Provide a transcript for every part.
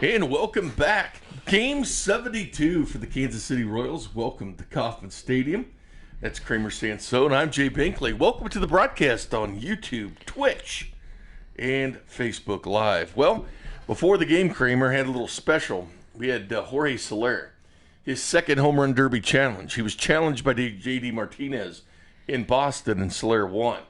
And welcome back. Game 72 for the Kansas City Royals. Welcome to Kauffman Stadium. That's Kramer Sansone. I'm Jay Binkley. Welcome to the broadcast on YouTube, Twitch, and Facebook Live. Well, before the game, Kramer had a little special. We had Jorge Soler, his second home run derby challenge. He was challenged by J.D. Martinez in Boston, and Soler won.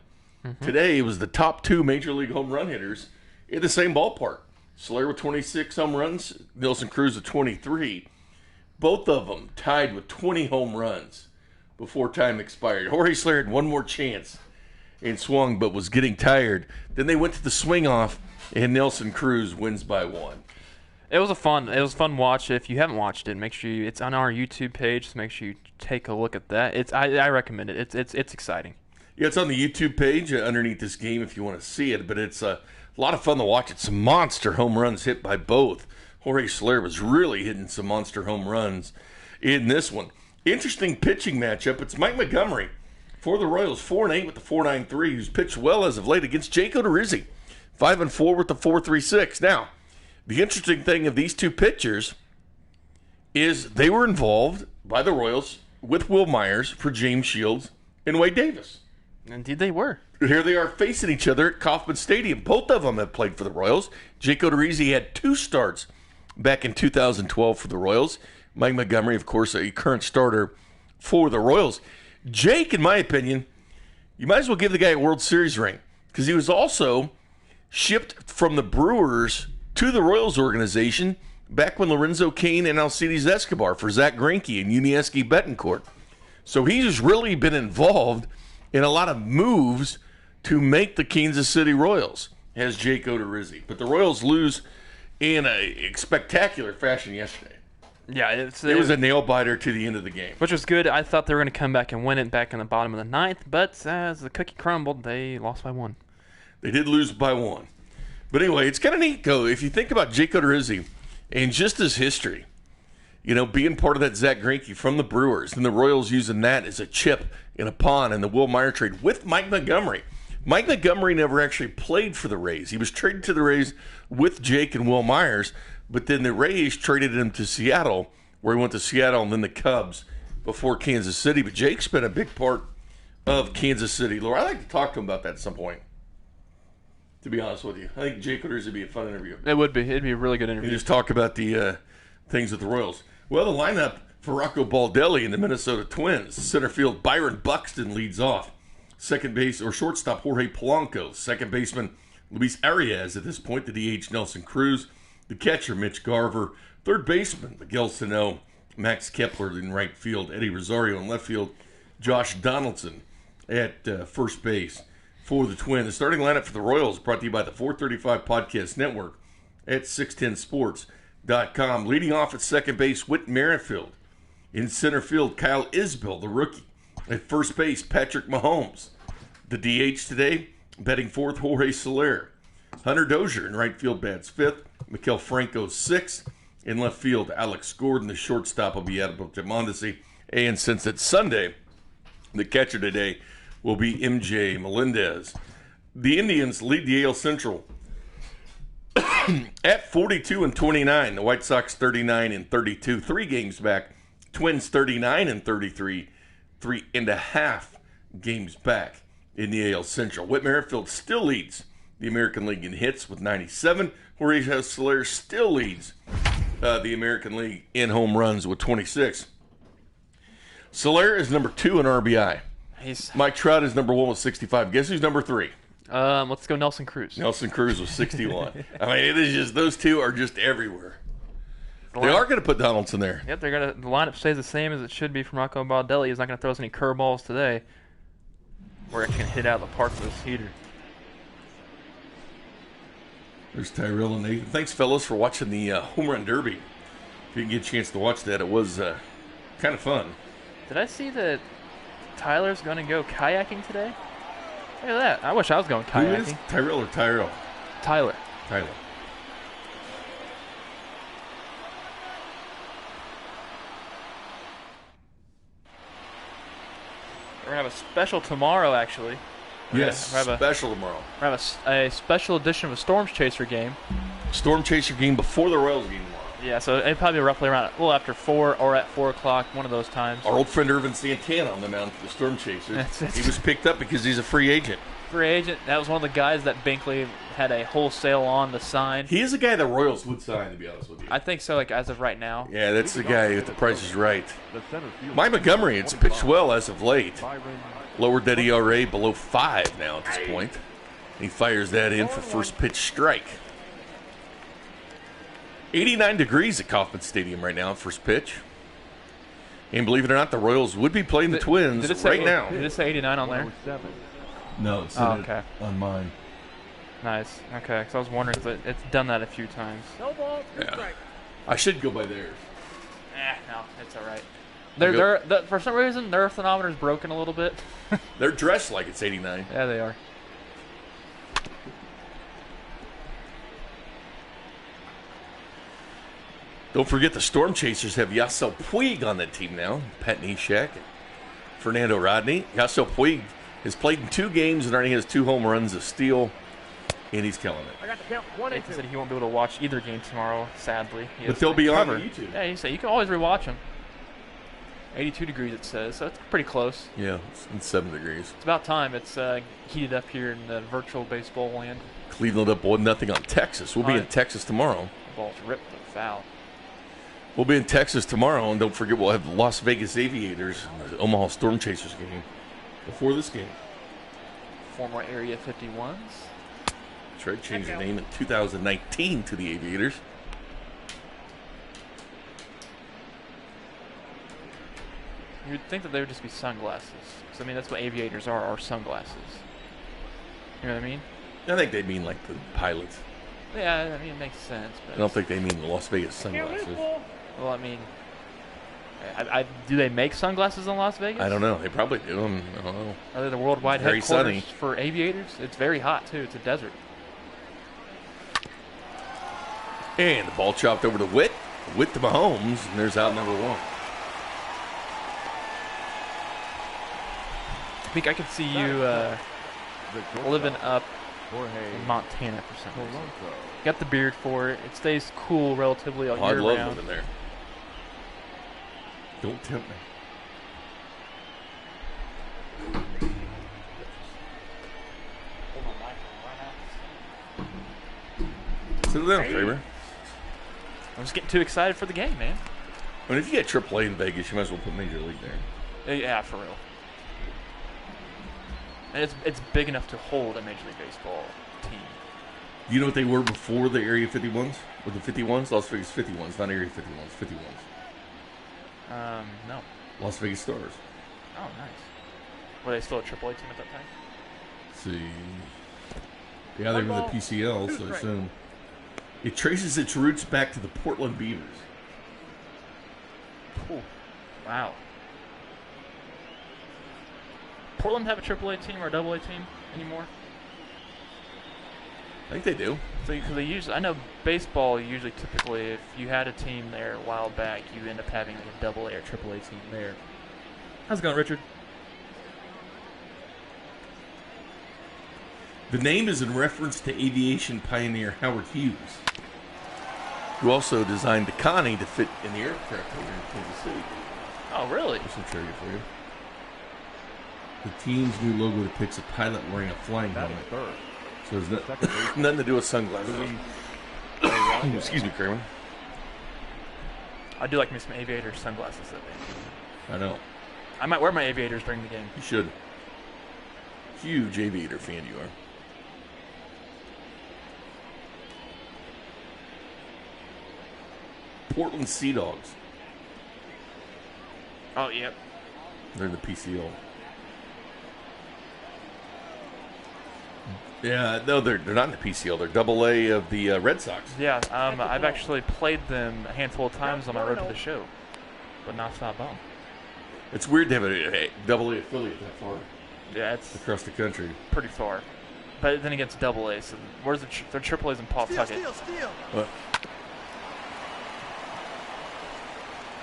Today, it was the top two Major League home run hitters in the same ballpark. Soler with 26 home runs, Nelson Cruz with 23. Both of them tied with 20 home runs before time expired. Jorge Soler had one more chance and swung, but was getting tired. Then they went to the swing off, and Nelson Cruz wins by one. It was a fun watch. If you haven't watched it, make sure it's on our YouTube page. So make sure you take a look at that. I recommend it. It's exciting. Yeah, it's on the YouTube page underneath this game if you want to see it, but it's a lot of fun to watch. It's some monster home runs hit by both. Jorge Soler was really hitting some monster home runs in this one. Interesting pitching matchup. It's Mike Montgomery for the Royals, 4-8 with the 4.93, who's pitched well as of late against Jake Odorizzi, 5-4 with the 4.36. Now, the interesting thing of these two pitchers is they were involved by the Royals with Will Myers for James Shields and Wade Davis. Indeed, they were. Here they are facing each other at Kauffman Stadium. Both of them have played for the Royals. Jake Odorizzi had 2 starts back in 2012 for the Royals. Mike Montgomery, of course, a current starter for the Royals. Jake, in my opinion, you might as well give the guy a World Series ring because he was also shipped from the Brewers to the Royals organization back when Lorenzo Cain and Alcides Escobar for Zach Greinke and Yuniesky Betancourt. So he's really been involved in a lot of moves to make the Kansas City Royals, has Jake Odorizzi. But the Royals lose in a spectacular fashion yesterday. Yeah, it was a nail-biter to the end of the game. Which was good. I thought they were going to come back and win it back in the bottom of the ninth, but as the cookie crumbled, they lost by 1. They did lose by 1. But anyway, it's kind of neat, though. If you think about Jake Odorizzi and just his history, you know, being part of that Zach Greinke from the Brewers, and the Royals using that as a chip in a pawn in the Will Myers trade with Mike Montgomery. Mike Montgomery never actually played for the Rays. He was traded to the Rays with Jake and Will Myers, but then the Rays traded him to Seattle, where he went to Seattle and then the Cubs before Kansas City. But Jake's been a big part of Kansas City. Laura, I'd like to talk to him about that at some point, to be honest with you. I think Jake Odorizzi would be a fun interview. It would be. It'd be a really good interview. You just talk about the things with the Royals. Well, the lineup for Rocco Baldelli and the Minnesota Twins. Center field, Byron Buxton leads off. Second base or shortstop, Jorge Polanco. Second baseman, Luis Arias at this point. The DH, Nelson Cruz. The catcher, Mitch Garver. Third baseman, Miguel Sano. Max Kepler in right field. Eddie Rosario in left field. Josh Donaldson at first base for the Twins. The starting lineup for the Royals brought to you by the 435 Podcast Network at 610sports.com. Leading off at second base, Whit Merrifield. In center field, Kyle Isbell, the rookie. At first base, Patrick Mahomes. The DH today, batting fourth, Jorge Soler. Hunter Dozier in right field bats fifth. Maikel Franco sixth. In left field, Alex Gordon. The shortstop will be Adalberto Mondesi. And since it's Sunday, the catcher today will be MJ Melendez. The Indians lead the AL Central at 42-29. The White Sox 39-32. 3 games back. Twins 39-33. 3.5 games back in the AL Central. Whit Merrifield still leads the American League in hits with 97. Jorge Soler still leads the American League in home runs with 26. Soler is number 2 in RBI. Mike Trout is number 1 with 65. Guess who's number 3? Let's go Nelson Cruz. Nelson Cruz with 61. I mean, it is just, those two are just everywhere. They are going to put Donaldson there. Yep, the lineup stays the same as it should be from Rocco Baldelli. He's not going to throw us any curveballs today. We're actually going to hit out of the park with this heater. There's Tyrell and Nathan. Thanks, fellas, for watching the Home Run Derby. If you didn't get a chance to watch that, it was kind of fun. Did I see that Tyler's going to go kayaking today? Look at that. I wish I was going kayaking. Who is Tyrell or Tyrell? Tyler. Tyler. We're going to have a special tomorrow, actually. Yes, special tomorrow. We're going to have a special edition of a Storms Chaser game. Storm Chaser game before the Royals game tomorrow. Yeah, so it'd probably be roughly around a little after 4 or at 4 o'clock, one of those times. Our old friend Irvin Santana on the mound for the Storm Chasers. He was picked up because he's a free agent. Free agent. That was one of the guys that Binkley had a wholesale on to sign. He is a guy the Royals would sign, to be honest with you. I think so, like as of right now. Yeah, that's the guy if the price is right. Mike Montgomery, it's pitched well as of late. Lowered that ERA below 5 now at this point. He fires that in for first pitch strike. 89 degrees at Kauffman Stadium right now, first pitch. And believe it or not, the Royals would be playing the Twins right now. Did it say 89 on there? No, it's okay. on mine. Nice. Okay, because I was wondering, because it's done that a few times. Yeah. I should go by theirs. No, it's all right. For some reason, their thermometer's broken a little bit. They're dressed like it's 89. Yeah, they are. Don't forget the Storm Chasers have Yasiel Puig on that team now. Pat Neshek and Fernando Rodney. Yasiel Puig has played in 2 games and already has 2 home runs, a steal, and he's killing it. I got the count. 1 and 2. He said he won't be able to watch either game tomorrow, sadly. But they'll be on YouTube. Yeah, he said you can always rewatch them. 82 degrees it says, so it's pretty close. Yeah, it's 7 degrees. It's about time. It's heated up here in the virtual baseball land. Cleveland up 1-0 on Texas. We'll be in Texas tomorrow. The ball's ripped but foul. We'll be in Texas tomorrow, and don't forget we'll have the Las Vegas Aviators and the Omaha Storm Chasers game before this game. Former Area 51s. That's right, changed the name in 2019 to the Aviators. You would think that they would just be sunglasses. Because, I mean, that's what aviators are sunglasses. You know what I mean? I think they mean like the pilots. Yeah, I mean, it makes sense. But I don't think they mean the Las Vegas sunglasses. Well, I mean, do they make sunglasses in Las Vegas? I don't know. They probably do. I don't know. Are they the worldwide Very headquarters sunny. for aviators? It's very hot, too. It's a desert. And the ball chopped over to Witt. Witt to Mahomes, and there's out number 1. I think I could see you living up in Montana for some reason. Got the beard for it. It stays cool relatively all year I'd love round. living there. Don't tempt me. Sit down, Kramer. I'm just getting too excited for the game, man. I mean, if you get AAA in Vegas, you might as well put Major League there. Yeah, for real. And it's big enough to hold a Major League Baseball team. You know what they were before the Area 51s? Or the 51s? Las Vegas 51s, not Area 51s, 51s. No. Las Vegas Stars. Oh, nice. Were they still a AAA team at that time? Let's see. Yeah, they were the PCL, so I assume. It traces its roots back to the Portland Beavers. Cool. Wow. Portland have a AAA team or a AA team anymore? I think they do. So because they usually, I know baseball usually typically if you had a team there a while back, you end up having like a AA or AAA team there. How's it going, Richard? The name is in reference to aviation pioneer Howard Hughes, who also designed the Connie to fit in the aircraft over in Kansas City. Oh, really? There's some trivia for you. The team's new logo depicts a pilot wearing a flying helmet. So there's nothing to do with sunglasses. Excuse me, Kramer. I do like me some aviator sunglasses that day. I know. I might wear my aviators during the game. You should. Huge aviator fan you are. Portland Sea Dogs. Oh, yep. They're the PCL. Yeah, no, they're not in the PCL. They're AA of the Red Sox. Yeah, I've actually played them a handful of times on my road to the show, but not stop bomb. It's weird to have a AA affiliate that far Yeah, it's across the country. pretty far. But then against AA, so where's their AAA's in Pawtucket? What?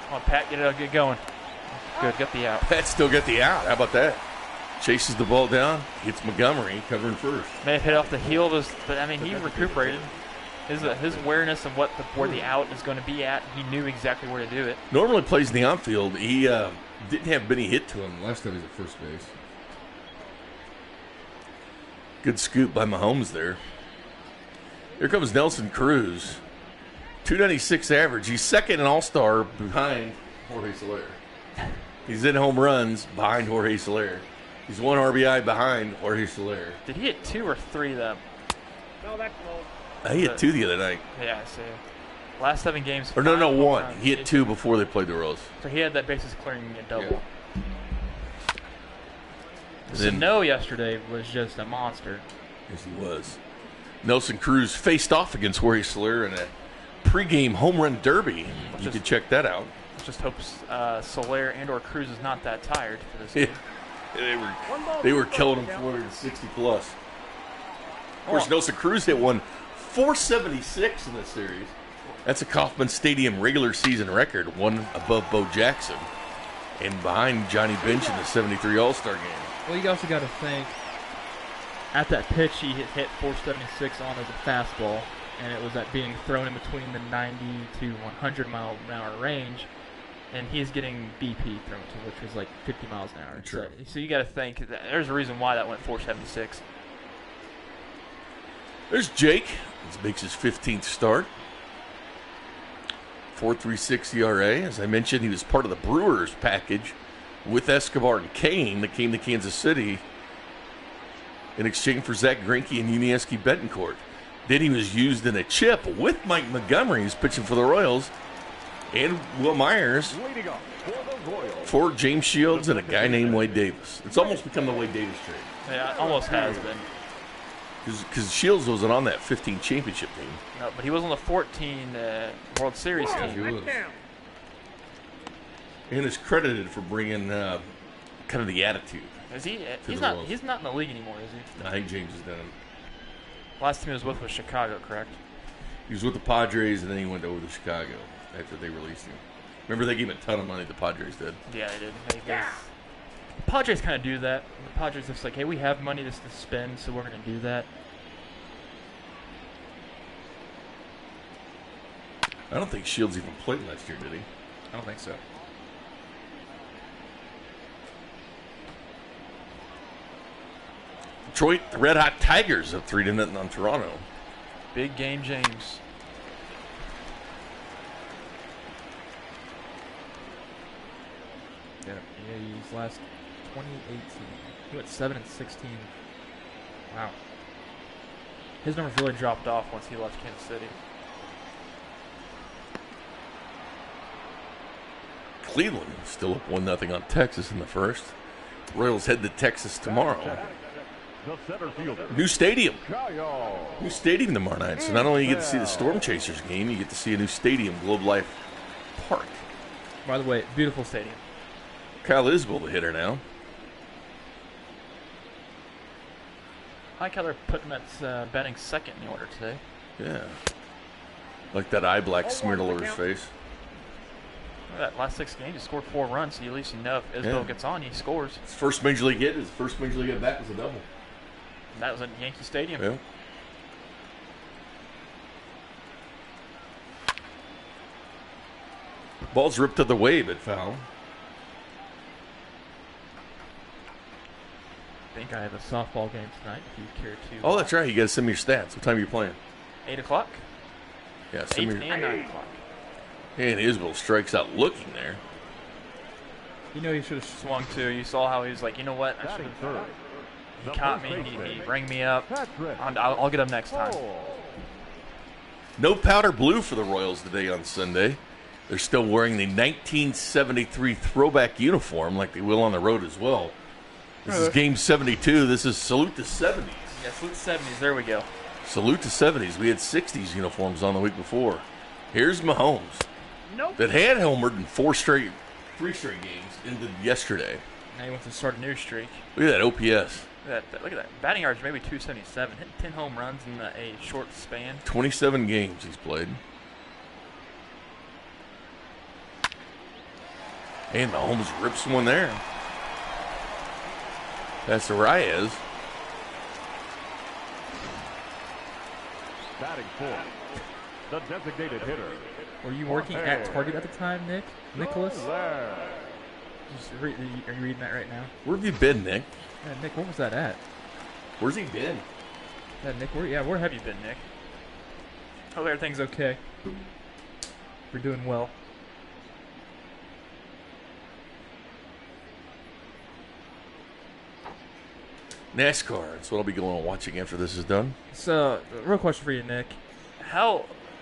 Come on, Pat, get going. Good, get the out. Pat still got the out. How about that? Chases the ball down, hits Montgomery covering first. May have hit off the heel of his, but I mean, he recuperated. His awareness of where the out is going to be at, he knew exactly where to do it. Normally plays in the outfield. He didn't have Benny hit to him last time he was at first base. Good scoop by Mahomes there. Here comes Nelson Cruz. 296 average. He's second in All-Star behind Jorge Soler. He's in home runs behind Jorge Soler. He's 1 RBI behind Jorge Soler. Did he hit 2 or 3 though? No, that's low. He hit 2 the other night. Yeah, I see. Last 7 games. Or no, 5 home 1. runs. He hit 2 before they played the Royals. So he had that bases clearing double. Then- Sano yesterday was just a monster. Yes, he was. Nelson Cruz faced off against Jorge Soler in a pregame home run derby. You can check that out. Let's just hope Soler and or Cruz is not that tired for this game. They were killing him 460 plus. Of course, Nelson Cruz hit one 476 in this series. That's a Kauffman Stadium regular season record, one above Bo Jackson, and behind Johnny Bench in the '73 All-Star game. Well, you also got to think, at that pitch he hit 476 on as a fastball, and it was at being thrown in between the 90 to 100 mile an hour range, and he's getting BP thrown to, which was like 50 miles an hour. True. So you got to think that there's a reason why that went 476. There's Jake. This makes his 15th start. 4.36 ERA. As I mentioned, he was part of the Brewers package with Escobar and Kane that came to Kansas City in exchange for Zach Greinke and Yuniesky Betancourt. Then he was used in a chip with Mike Montgomery, who's pitching for the Royals, and Will Myers for James Shields and a guy named Wade Davis. It's almost become the Wade Davis trade. Yeah, it almost has been. Because Shields wasn't on that 15 championship team. No, but he was on the 14 World Series He team. was. And is credited for bringing kind of the attitude. Is he? the Royals. He's not in the league anymore, is he? I think James has done it. Last team he was with was Chicago, correct? He was with the Padres, and then he went over to Chicago after they released him. Remember, they gave him a ton of money, the Padres did. Yeah, they did. The Padres kind of do that. The Padres just like, hey, we have money to spend, so we're going to do that. I don't think Shields even played last year, did he? I don't think so. Detroit, the Red Hot Tigers up 3-0 on Toronto. Big game, James. Yeah, he's last 2018. He went 7-16. Wow. His numbers really dropped off once he left Kansas City. Cleveland still up 1-0 on Texas in the first. Royals head to Texas tomorrow. New stadium. New stadium tomorrow night. So not only you get to see the Storm Chasers game, you get to see a new stadium, Globe Life Park. By the way, beautiful stadium. Kyle Isbell, the hitter now. I like how they're putting that batting second in the order today. Yeah. Like that eye black smeared all over his face. Look at that last 6 games, he scored 4 runs, so at least you know if Isbell gets on, he scores. His first major league hit, his first major league at bat was a double. And that was at Yankee Stadium. Yeah. Ball's ripped to the wave at foul. I think I have a softball game tonight if you care to. Oh, that's right. You got to send me your stats. What time are you playing? 8 o'clock? Yeah, 8 send me your... and 9 o'clock. And Isbell strikes out looking there. You know, you should have Swung to. You saw how he was like, you know what? I should have. He caught me. He rang me up. I'll get him next time. No powder blue for the Royals today on Sunday. They're still wearing the 1973 throwback uniform like they will on the road as well. This is game 72. This is Salute the 70s. Yeah, salute 70s. There we go. Salute the 70s. We had 60s uniforms on the week before. Here's Mahomes. That had homered in 3 straight games into yesterday. Now he wants to start a new streak. Look at that OPS. Look at that. Batting average maybe 277. Hitting 10 home runs in a short span. 27 games he's played. And Mahomes rips one there. That's Arias. Batting fourth, the designated hitter. Were you working at Target at the time, Nicholas? There. Are you reading that right now? Where have you been, Nick? Yeah, Nick, what was that at? Where's he been? Yeah, Nick, where have you been, Nick? Hope everything's okay. We're doing well. NASCAR. That's what I'll be going and watching after this is done. So, real question for you, Nick.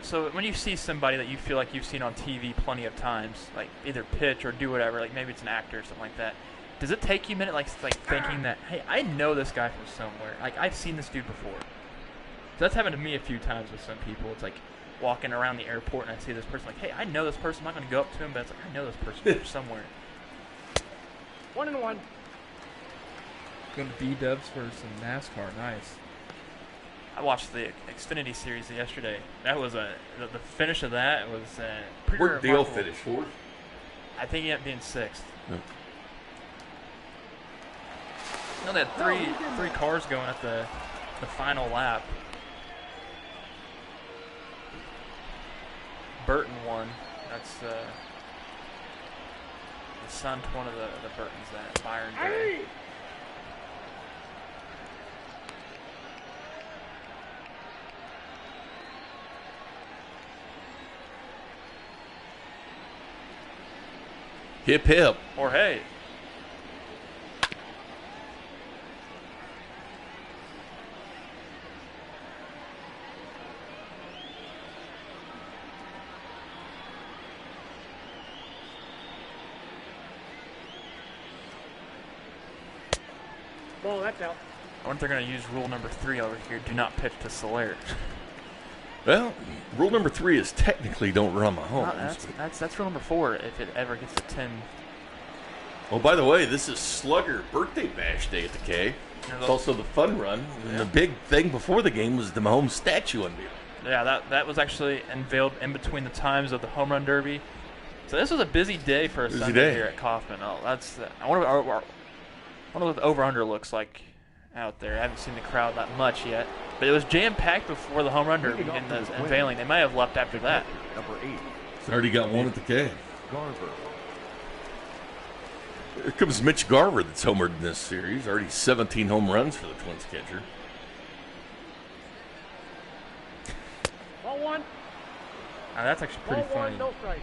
So when you see somebody that you feel like you've seen on TV plenty of times, like either pitch or do whatever, like maybe it's an actor or something like that, does it take you a minute, like thinking that, hey, I know this guy from somewhere. Like, I've seen this dude before. So that's happened to me a few times with some people. It's like walking around the airport and I see this person, like, hey, I know this person. I'm not going to go up to him, but it's like, I know this person from somewhere. 1-1. Going to B-dubs for some NASCAR. Nice. I watched the Xfinity series yesterday. That was the finish of that was pretty Where'd Dale remarkable. finish? Fourth? I think he ended up being sixth. No. No, they had three cars going at the final lap. Burton won. That's the son to one of the Burtons, that Byron Gray. Hip hip. Or hey, Ball, that's out. I wonder if they're going to use rule number 3 over here. Do not pitch to Soler. Well, rule number 3 is technically don't run Mahomes. That's rule number 4 if it ever gets to 10. Oh, by the way, this is Slugger birthday bash day at the K. It's also the fun run. And the big thing before the game was the Mahomes statue unveil. Yeah, that was actually unveiled in between the times of the home run derby. So this was a busy day for a Busy Sunday day. here at Kauffman. Oh, I wonder what the over/under looks like out there. I haven't seen the crowd that much yet, but it was jam-packed before the home run derby and the unveiling. They might have left after that. Number 8, It's already got one at the K. Garver. Here comes Mitch Garver that's homered in this series. Already 17 home runs for the Twins catcher. Ball 1. That's actually pretty Ball 1, funny. no strike.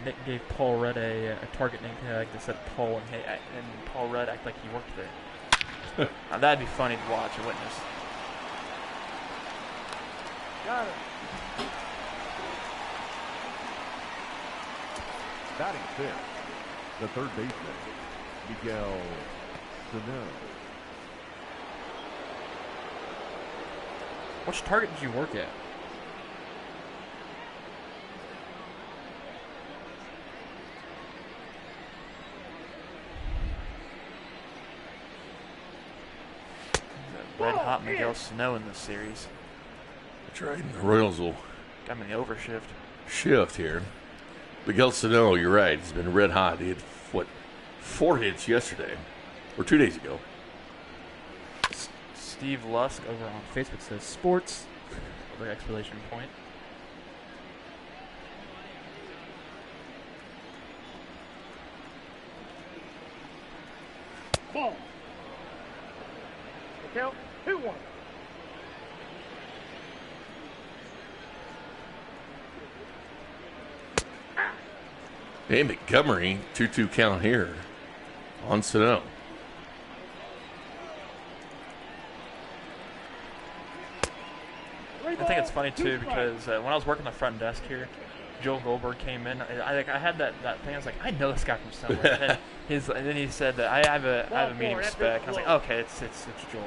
Nick gave Paul Rudd a target name tag that said Paul, and Paul Rudd acted like he worked there. That'd be funny to watch and witness. Got it. Batting fifth, the third baseman, Miguel Sano. Which target did you work at? Red hot Miguel Sano in this series. That's right. The Royals will Got him in the overshift. shift here. Miguel Sano, you're right. He's been red hot. He had, 4 hits yesterday, or 2 days ago. Steve Lusk Over on Facebook says sports. Over exclamation point. Ball. The count, 2-1. Hey, Montgomery, 2-2 count here on Sano. I think it's funny too because when I was working the front desk here, Joel Goldberg came in. I had that thing. I was like, I know this guy from somewhere. And then he said that I have a meeting with Spec. And I was like, okay, it's Joel.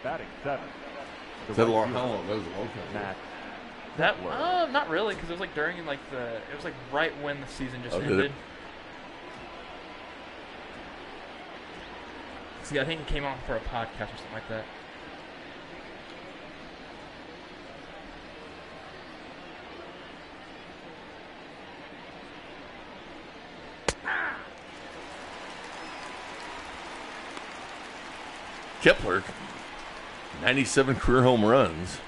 Batting seventh. the Is that right long? fielder, How long? That was a long time. Matt That Butler. not really because it was like during it was like right when the season just Oh, did it? ended. See, I think it came on for a podcast or something like that. Kepler, 97 career home runs.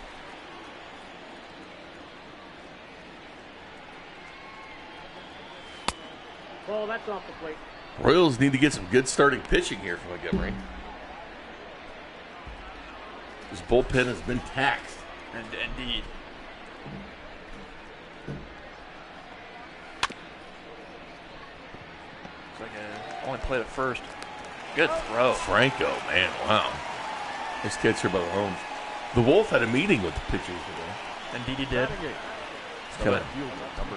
Well, that's off the plate. Royals need to get some good starting pitching here from Montgomery. His bullpen has been taxed. And indeed. It's like only played at first. Good throw. Franco, man, wow. Nice catch here by the Holmes. The Wolf had a meeting with the pitchers today. Indeed he did. It's kinda,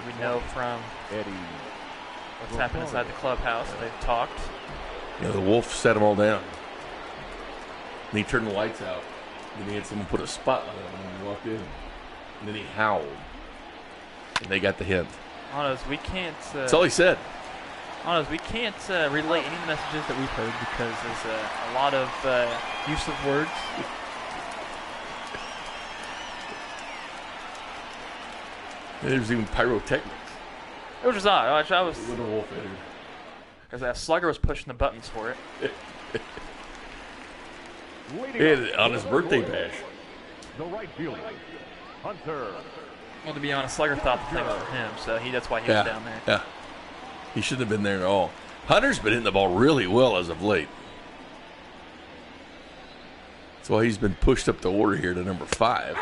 We know from Eddie. what's happened inside the clubhouse. They've talked. the Wolf set them all down. And he turned the lights out. Then he had someone put a spotlight on him when he walked in. And then he howled. And they got the hint. Honest, we can't. That's all he said. Honest, we can't relay any of the messages that we've heard because there's a lot of use of words. There's even pyrotechnics. Which was odd. I was When the Wolf entered. because that slugger was pushing the buttons for it. And on his birthday bash. The right fielder, Hunter. Well, to be honest, Slugger thought the thing was for him, so that's why he was down there. Yeah. He shouldn't have been there at all. Hunter's been hitting the ball really well as of late. That's why he's been pushed up the order here to number 5.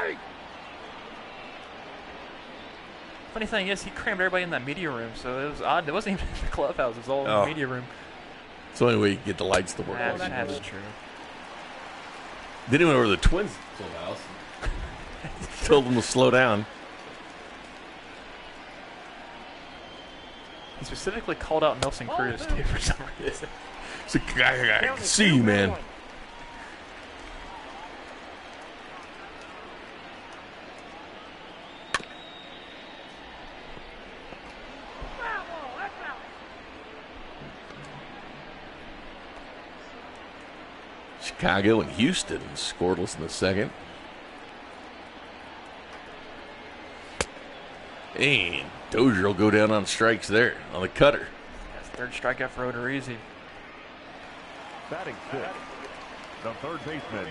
Funny thing is, he crammed everybody in that media room, so it was odd. It wasn't even in the clubhouse; it was all in Oh. the media room. It's the only way you can get the lights to work. That's true. Then he went over to the Twins clubhouse. Told them to slow down. He specifically called out Nelson Cruz too for some reason. It's like, I can see you, man. Chicago and Houston scoreless in the second. And Dozier will go down on strikes there on the cutter. That's third strikeout for Odorizzi. Batting sixth, the third baseman,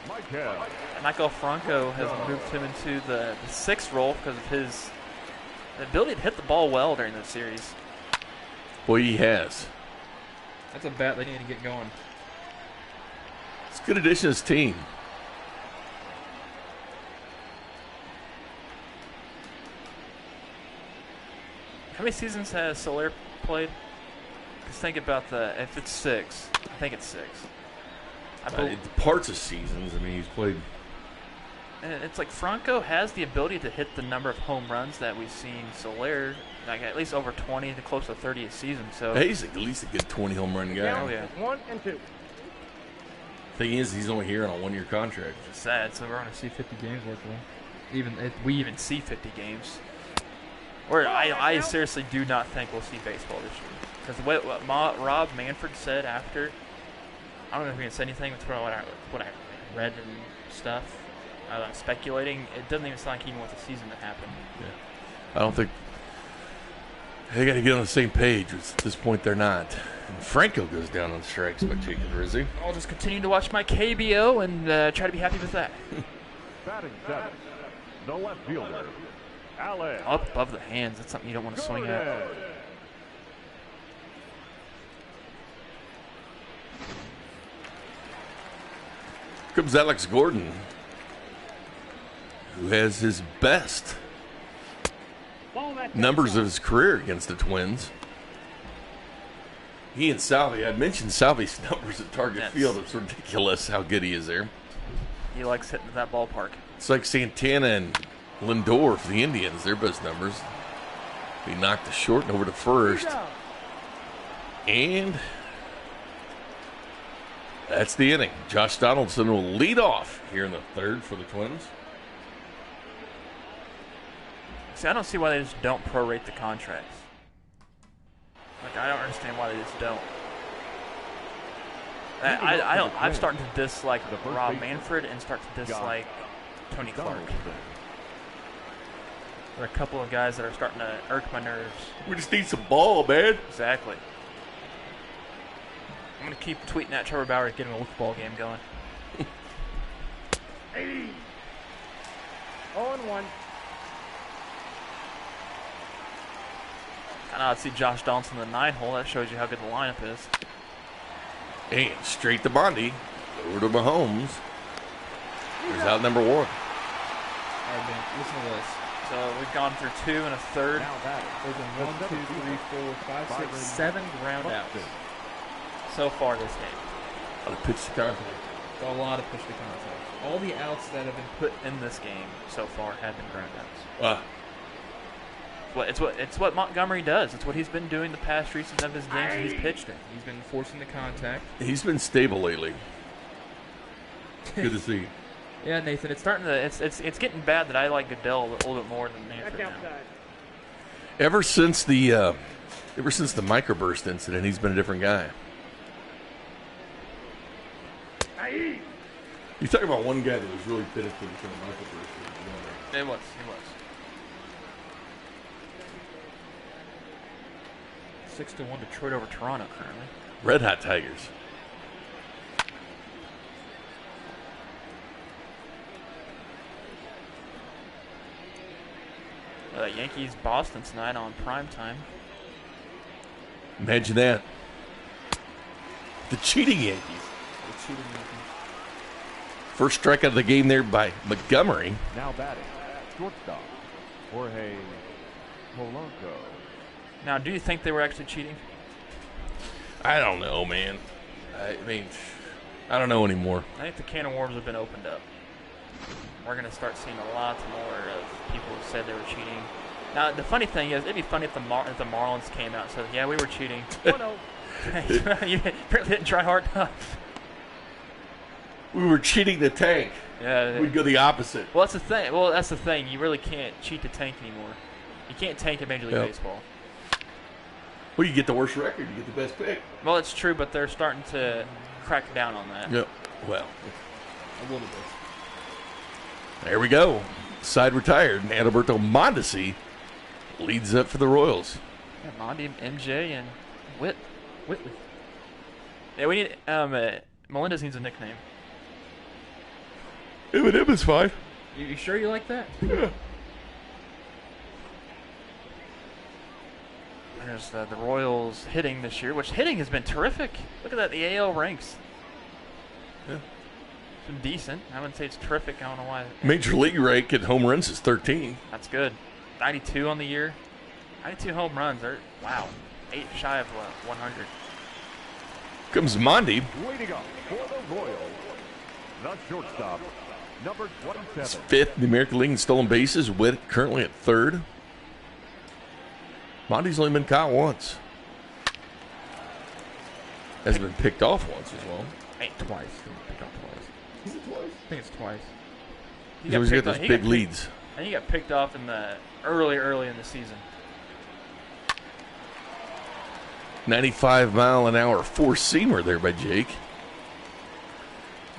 Michael. Michael Franco has moved him into the sixth role because of his ability to hit the ball well during the series. Boy, he has. That's a bat they need to get going. It's a good addition to his team. How many seasons has Soler played? Just think about if it's 6, I think it's 6. Parts of seasons. I mean, he's played. And it's like Franco has the ability to hit the number of home runs that we've seen Soler, like at least over 20 to close to 30 a season. So He's at least a good 20 home run guy. Oh, yeah. 1 and 2. Thing is, he's only here on a 1-year contract. it's sad. So we're going to See 50 games worth of them. even if we even see 50 games. Or I seriously do not think we'll see baseball this year. Because what Rob Manfred said after, I don't know if he can say anything with what I read and stuff. Speculating, it doesn't even sound like he wants the season to happen. I don't think they got to get on the same page. At this point, they're not. And Franco goes down on strikes by Jacob Rizzi. I'll just continue to watch my KBO and try to be happy with that. Batting seventh, the left fielder, Alex. Up above the hands, that's something you don't want to swing at. Gordon. Comes Alex Gordon, who has his best numbers of his career against the Twins. He and Salvi, I mentioned Salvi's numbers at Target Yes. Field. It's ridiculous how good he is there. He likes hitting that ballpark. It's like Santana and Lindor for the Indians, their best numbers. He knocked the short and over to first. And that's the inning. Josh Donaldson will lead off here in the third for the Twins. See, I don't see why they just don't prorate the contracts. Like, I don't understand why they just don't. I'm starting to dislike Rob Manfred and start to dislike Tony Clark. There are a couple of guys that are starting to irk my nerves. We just need some ball, man. Exactly. I'm going to keep tweeting at Trevor Bauer to get him a wiffle ball game going. 0-1. And I'd see Josh Donaldson in the 9-hole. That shows you how good the lineup is. And straight to Bondi. Over to Mahomes. Here's out number 1. All right, man, listen to this. So we've gone through 2 and a third. Now batting. There's been 1, 2, 3, 4, 5, 6, 7 ground outs. So far this game. On a pitch to contact. A lot of push to contact. All the outs that have been Put in this game so far have been ground outs. It's what Montgomery does. It's what he's been doing the past 3 seasons of his games that he's pitched in. He's been forcing the contact. He's been stable lately. Good to see. Yeah, Nathan, it's starting to it's getting bad that I like Goodell a little bit more than Back Manfred now. outside. Ever since the microburst incident, he's been a different guy. You talk about one guy that was really benefiting from the microburst. It was. 6-1 Detroit over Toronto currently. Red Hot Tigers. Yankees Boston tonight on prime time. Imagine that. The cheating Yankees. First strikeout of the game there by Montgomery. Now batting. Shortstop. Jorge Polanco. Now, do you think they were actually cheating? I don't know, man. I mean, I don't know anymore. I think the can of worms have been opened up. We're going to start seeing a lot more of people who said they were cheating. Now, the funny thing is, it'd be funny if the Marlins came out and said, yeah, we were cheating. Oh, no. You really didn't try hard enough. We were cheating the tank. Yeah. We'd go the opposite. Well, that's the thing. You really can't cheat the tank anymore. You can't tank in Major League Yep. Baseball. Well, you get the worst record, you get the best pick. Well, it's true, but they're starting to crack down on that. Yep. Well, a little bit. there we go. Side retired, and Adalberto Mondesi leads up for the Royals. Yeah, Mondi, MJ, and Whitley. Yeah, we need Melendez needs a nickname. Eminem is fine. You sure you like that? Yeah. There's the Royals hitting this year, which hitting has been terrific. Look at that, the AL ranks. Yeah. It's been decent. I wouldn't say it's terrific. I don't know why. Major League rank in home runs is 13. That's good. 92 on the year. 92 home runs. Wow. 8 shy of 100. Comes Mondi. Waiting up for the Royals. The shortstop, number 27. He's 5th in the American League in stolen bases, with currently at 3rd. Mondi's only been caught once. Has been picked off once as well. Twice. Picked up twice. Is it twice? I think it's twice. He's always got those big leads. And he got picked off in the early in the season. 95-mile-an-hour four-seamer there by Jake.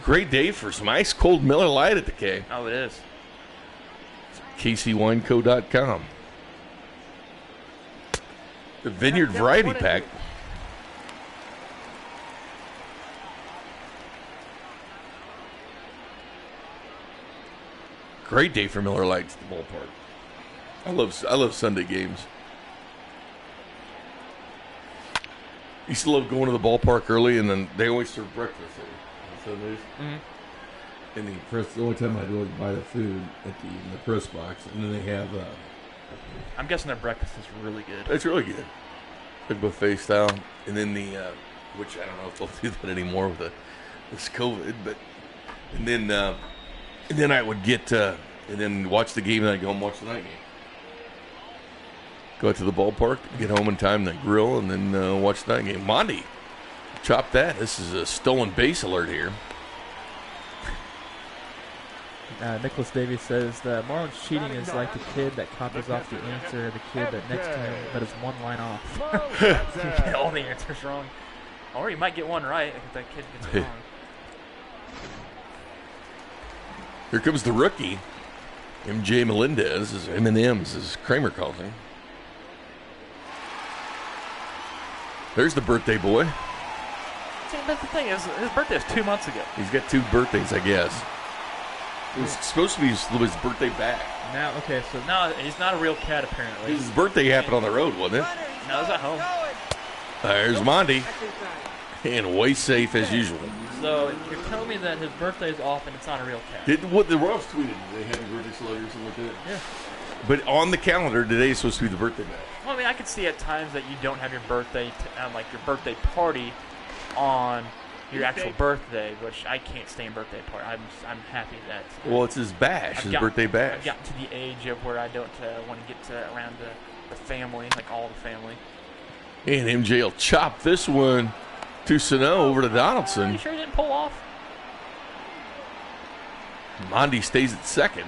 Great day for some ice-cold Miller Lite at the K. Oh, it is. KCWineco.com. The Vineyard Variety Pack. Great day for Miller Lights at the ballpark. I love Sunday games. Used to love going to the ballpark early, and then they always serve breakfast on Sundays. Mm-hmm. And the only time I do is buy the food at in the press box, and then they have. I'm guessing their breakfast is really good. It's really good, like buffet style, and then the which I don't know if they'll do that anymore with this COVID, but and then I would get and then watch the game, and then I'd go home and watch the night game. Go out to the ballpark, get home in time, then grill, and then watch the night game. Mondi, chop that. This is a stolen base alert here. Nicholas Davies says the Marlins cheating is like the kid that copies off the answer of the kid that next to him that is one line off. You get all the answers wrong. Or you might get one right if that kid gets it wrong. Here comes the rookie, MJ Melendez, as M&M's, as Kramer calls him. There's the birthday boy. See, that's the thing. His birthday was 2 months ago. He's got 2 birthdays, I guess. It was supposed to be his birthday back. Now, okay, so No, he's not a real cat, apparently. His birthday happened on the road, wasn't it? No, he's at home. There's Monty. And way safe as usual. So you're telling me that his birthday is off and it's not a real cat? Did what the Royals tweeted? Did they have a birthday celebrity or something like that? Yeah. But on the calendar, today is supposed to be the birthday bash. Well, I mean, I could see at times that you don't have your birthday, like your birthday party, on your actual birthday, which I can't stay in birthday party. I'm happy that. Well, it's his bash, his birthday bash. I've gotten to the age of where I don't want to get around the family, like all the family. And MJ will chop this one to Sano over to Are Donaldson. you sure he didn't pull off? Mondi stays at second.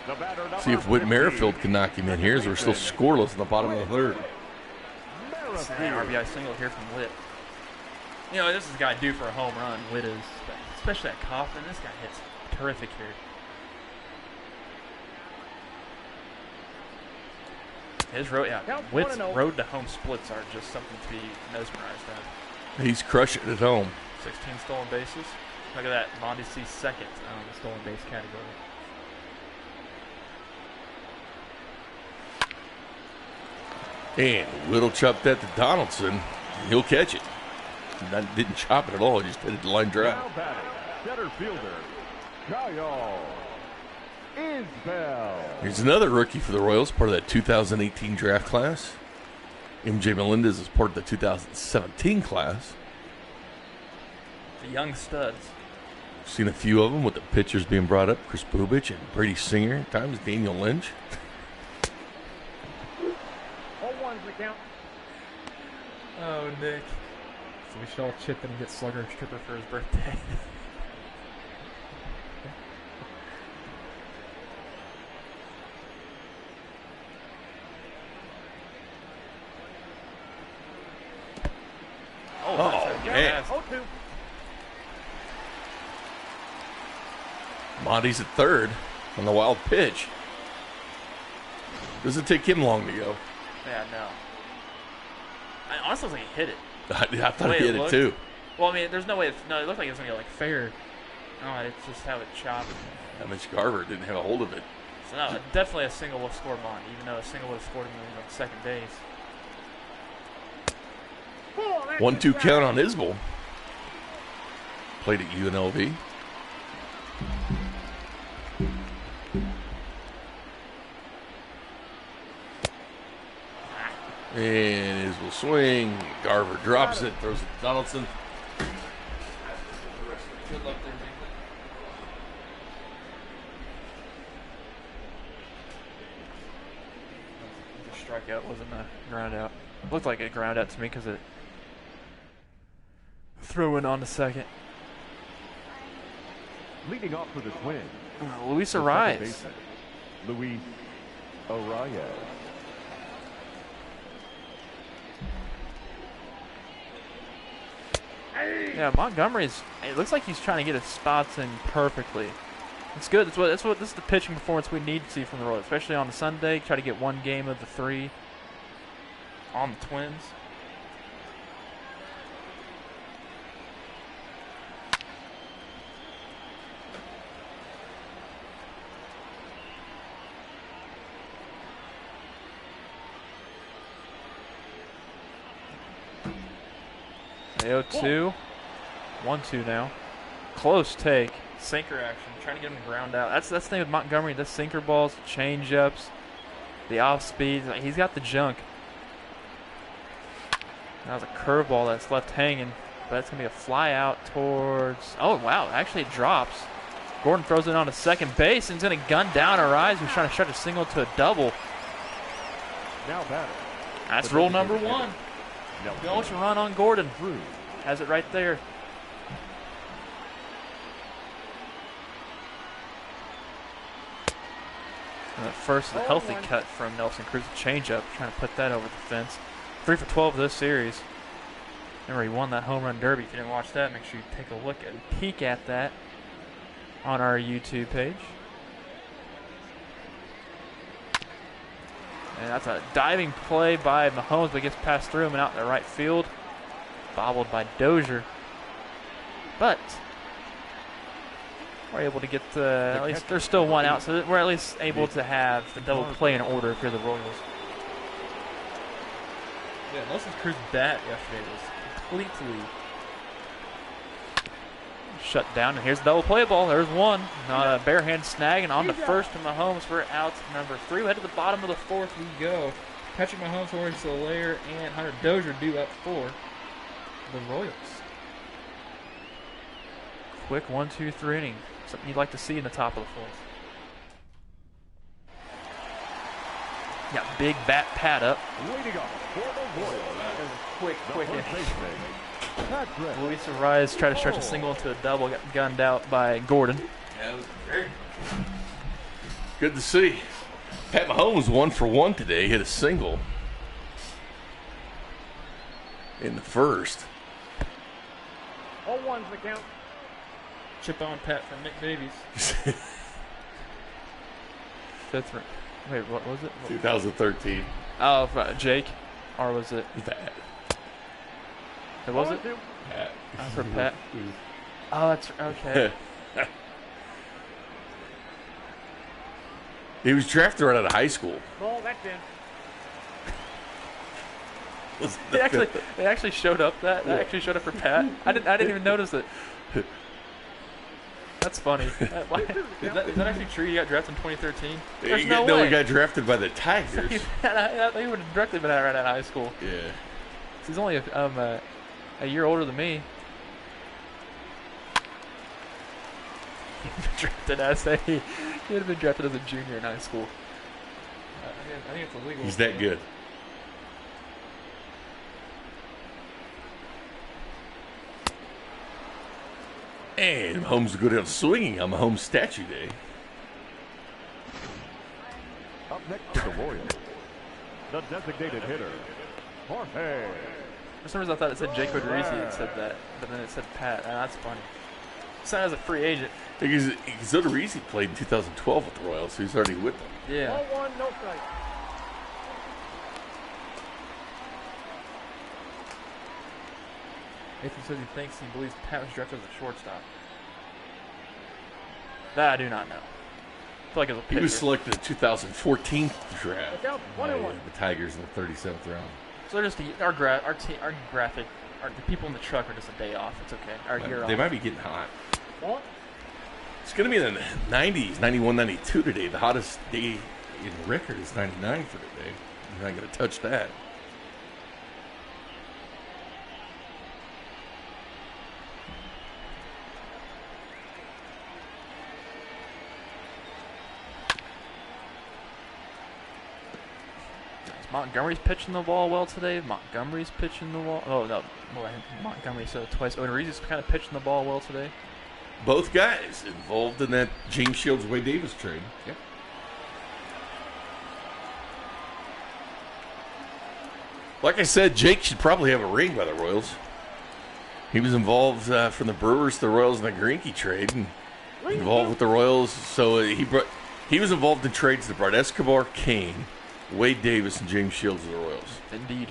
The batter, number See if Whit 50, Merrifield can knock him in here as we're still scoreless in the bottom of the third. It's an RBI single here from Witt. You know, this is a guy due for a home run. Witt is, especially at Kaufman. This guy hits terrific here. Witt's road to home splits are just something to be mesmerized at. He's crushing it at home. 16 stolen bases. Look at that. Mondesi second on the stolen base category. And Whittle chopped that to Donaldson. He'll catch it. Didn't chop it at all. He just hit it to line drive. Now batting, center fielder, Kyle Isbell. Here's another rookie for the Royals, part of that 2018 draft class. MJ Melendez is part of the 2017 class. The young studs. Seen a few of them with the pitchers being brought up. Chris Bubich and Brady Singer. At times Daniel Lynch. 0-1's the count. Oh, Nick. So we should all chip in and get Slugger Stripper for his birthday. Oh, man. 0-2. Monty's at third on the wild pitch. Doesn't take him long to go. Yeah, no. I honestly think he hit it. I thought way he it hit it looked. too. Well, I mean, there's no way. It looked like it was going to go like fair. No, it's just how it chopped. Mitch Garver didn't have a hold of it. So, no, definitely a single would have scored Bond, even though a single would have scored him on second base. 1-2 count on Isbell. Played at UNLV. And Isbell swing. Garver drops it, throws it to Donaldson. Good luck there, The strikeout wasn't a ground out. Looked like a ground out to me because it threw in on the second. Leading off for the Twins, Luis the second Arias. baseman, Luis Arias. Yeah, Montgomery's. It looks like he's trying to get his spots in perfectly. It's good. This is the pitching performance we need to see from the Royals, especially on a Sunday. Try to get one game of the 3 on the Twins. The 0-2. 1-2 now. Close take. Sinker action. Trying to get him to ground out. That's the thing with Montgomery. The sinker balls, change-ups, the off-speed. He's got the junk. That was a curveball that's left hanging. But that's going to be a fly out towards... Oh, wow. Actually, it drops. Gordon throws it on to second base and he's going to gun down Arias, who's trying to stretch a single to a double. Now batting, That's rule number 1. Nelson Don't you run on Gordon. Cruz. Has it right there. And at first, a healthy cut from Nelson Cruz, a changeup, trying to put that over the fence. 3 for 12 this series. Remember, he won that home run derby. If you didn't watch that, make sure you take a look at and peek at that on our YouTube page. And that's a diving play by Mahomes, but gets passed through him and out in the right field. Bobbled by Dozier. But we're able to get at least there's still one out, so we're at least able to have the double play in order if you're the Royals. Yeah, Nelson Cruz's bat yesterday was completely shut down, and here's the double play ball. There's one. Not a bare hand snag, and on the first from Mahomes for out number 3. We head to the bottom of the fourth. we go. Patrick Mahomes, Jorge Soler, and Hunter Dozier due up for the Royals. Quick 1-2-3 inning. Something you'd like to see in the top of the fourth. Got big bat pad up. Leading up for the Royals. Quick The inning. first baseman, Patrick. Luis Ariz tried to stretch a single into a double, got gunned out by Gordon. Yeah, it was very good to see. Pat Mahomes 1 for 1 today. Hit a single in the first. 0-1's the count. Chip on Pat from Nick Davies. Fifth ring. Wait, what was it? 2013. Oh, Jake? Or was it? Pat. It was it? 0-2. Pat. For Pat? Oh, that's okay. He was drafted right out of high school. Ball, that's in. They actually showed up. That actually showed up for Pat. I didn't even notice it. That's funny. Is that actually true? You got drafted in 2013? There's no way. He got drafted by the Tigers. He would have directly been right out of high school. Yeah. He's only a year older than me. Drafted as he would have been drafted as a junior in high school. I think it's illegal. He's that good. And Mahomes will go down swinging on Mahomes Statue Day. Up next to the Royals, the designated hitter, Jorge. For some reason I thought it said Jake Odorizzi that said that, but then it said Pat. That's funny. Signed as a free agent. Because Odorizzi played in 2012 with the Royals, so he's already with them. Yeah. 0-1, no strike. Nathan says he thinks he believes Pat was drafted as a shortstop. That I do not know. I feel like it was a He pitcher. was selected in 2014 draft Look out, by 1-1. the Tigers in the 37th round. So they're just our graphic, the people in the truck are just a day off. It's okay. Our year They off. might be getting hot. Ball. It's going to be in the 90s, 91, 92 today. The hottest day in record is 99 for today. You're not going to touch that. Montgomery's pitching the ball well today. Montgomery's pitching the ball. Oh, no. Montgomery said it twice. Odorizzi's kind of pitching the ball well today. Both guys involved in that James Shields Wade Davis trade. Yep. Like I said, Jake should probably have a ring by the Royals. He was involved from the Brewers to the Royals in the Greinke trade, and involved with the Royals. So he was involved in trades that brought Escobar, Kane, Wade Davis, and James Shields to the Royals. Indeed.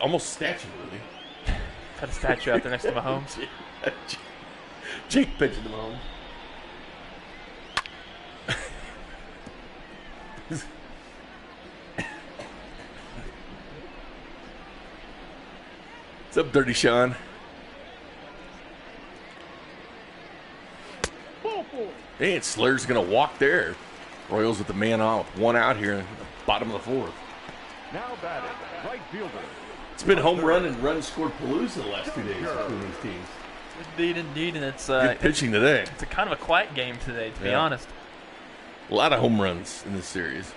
Almost statue, really. Got a statue out there next to Mahomes. Jake pitching to Mahomes. What's up, Dirty Sean? Ball four. And Slur's going to walk there. Royals with the man on with one out here in the bottom of the fourth. Now batting, right fielder. It's been home run and run scored palooza the last 2 days between these teams. Indeed, and it's Good pitching today. it's a kind of a quiet game today, to be Yeah. honest. A lot of home runs in this series.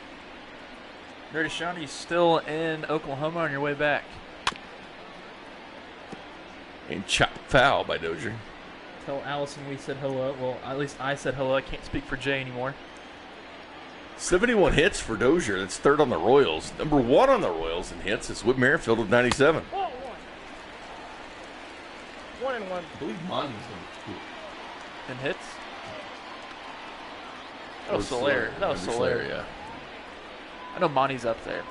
Dirty Sean, you still in Oklahoma on your way back? And chopped foul by Dozier. Tell Allison we said hello. Well, At least I said hello. I can't speak for Jay anymore. 71 hits for Dozier. That's third on the Royals. Number one on the Royals in hits is Whit Merrifield with 97. Ball one. 1-1. I believe Monty's In hits? That was Soler. That was Soler. Yeah. I know Monty's up there.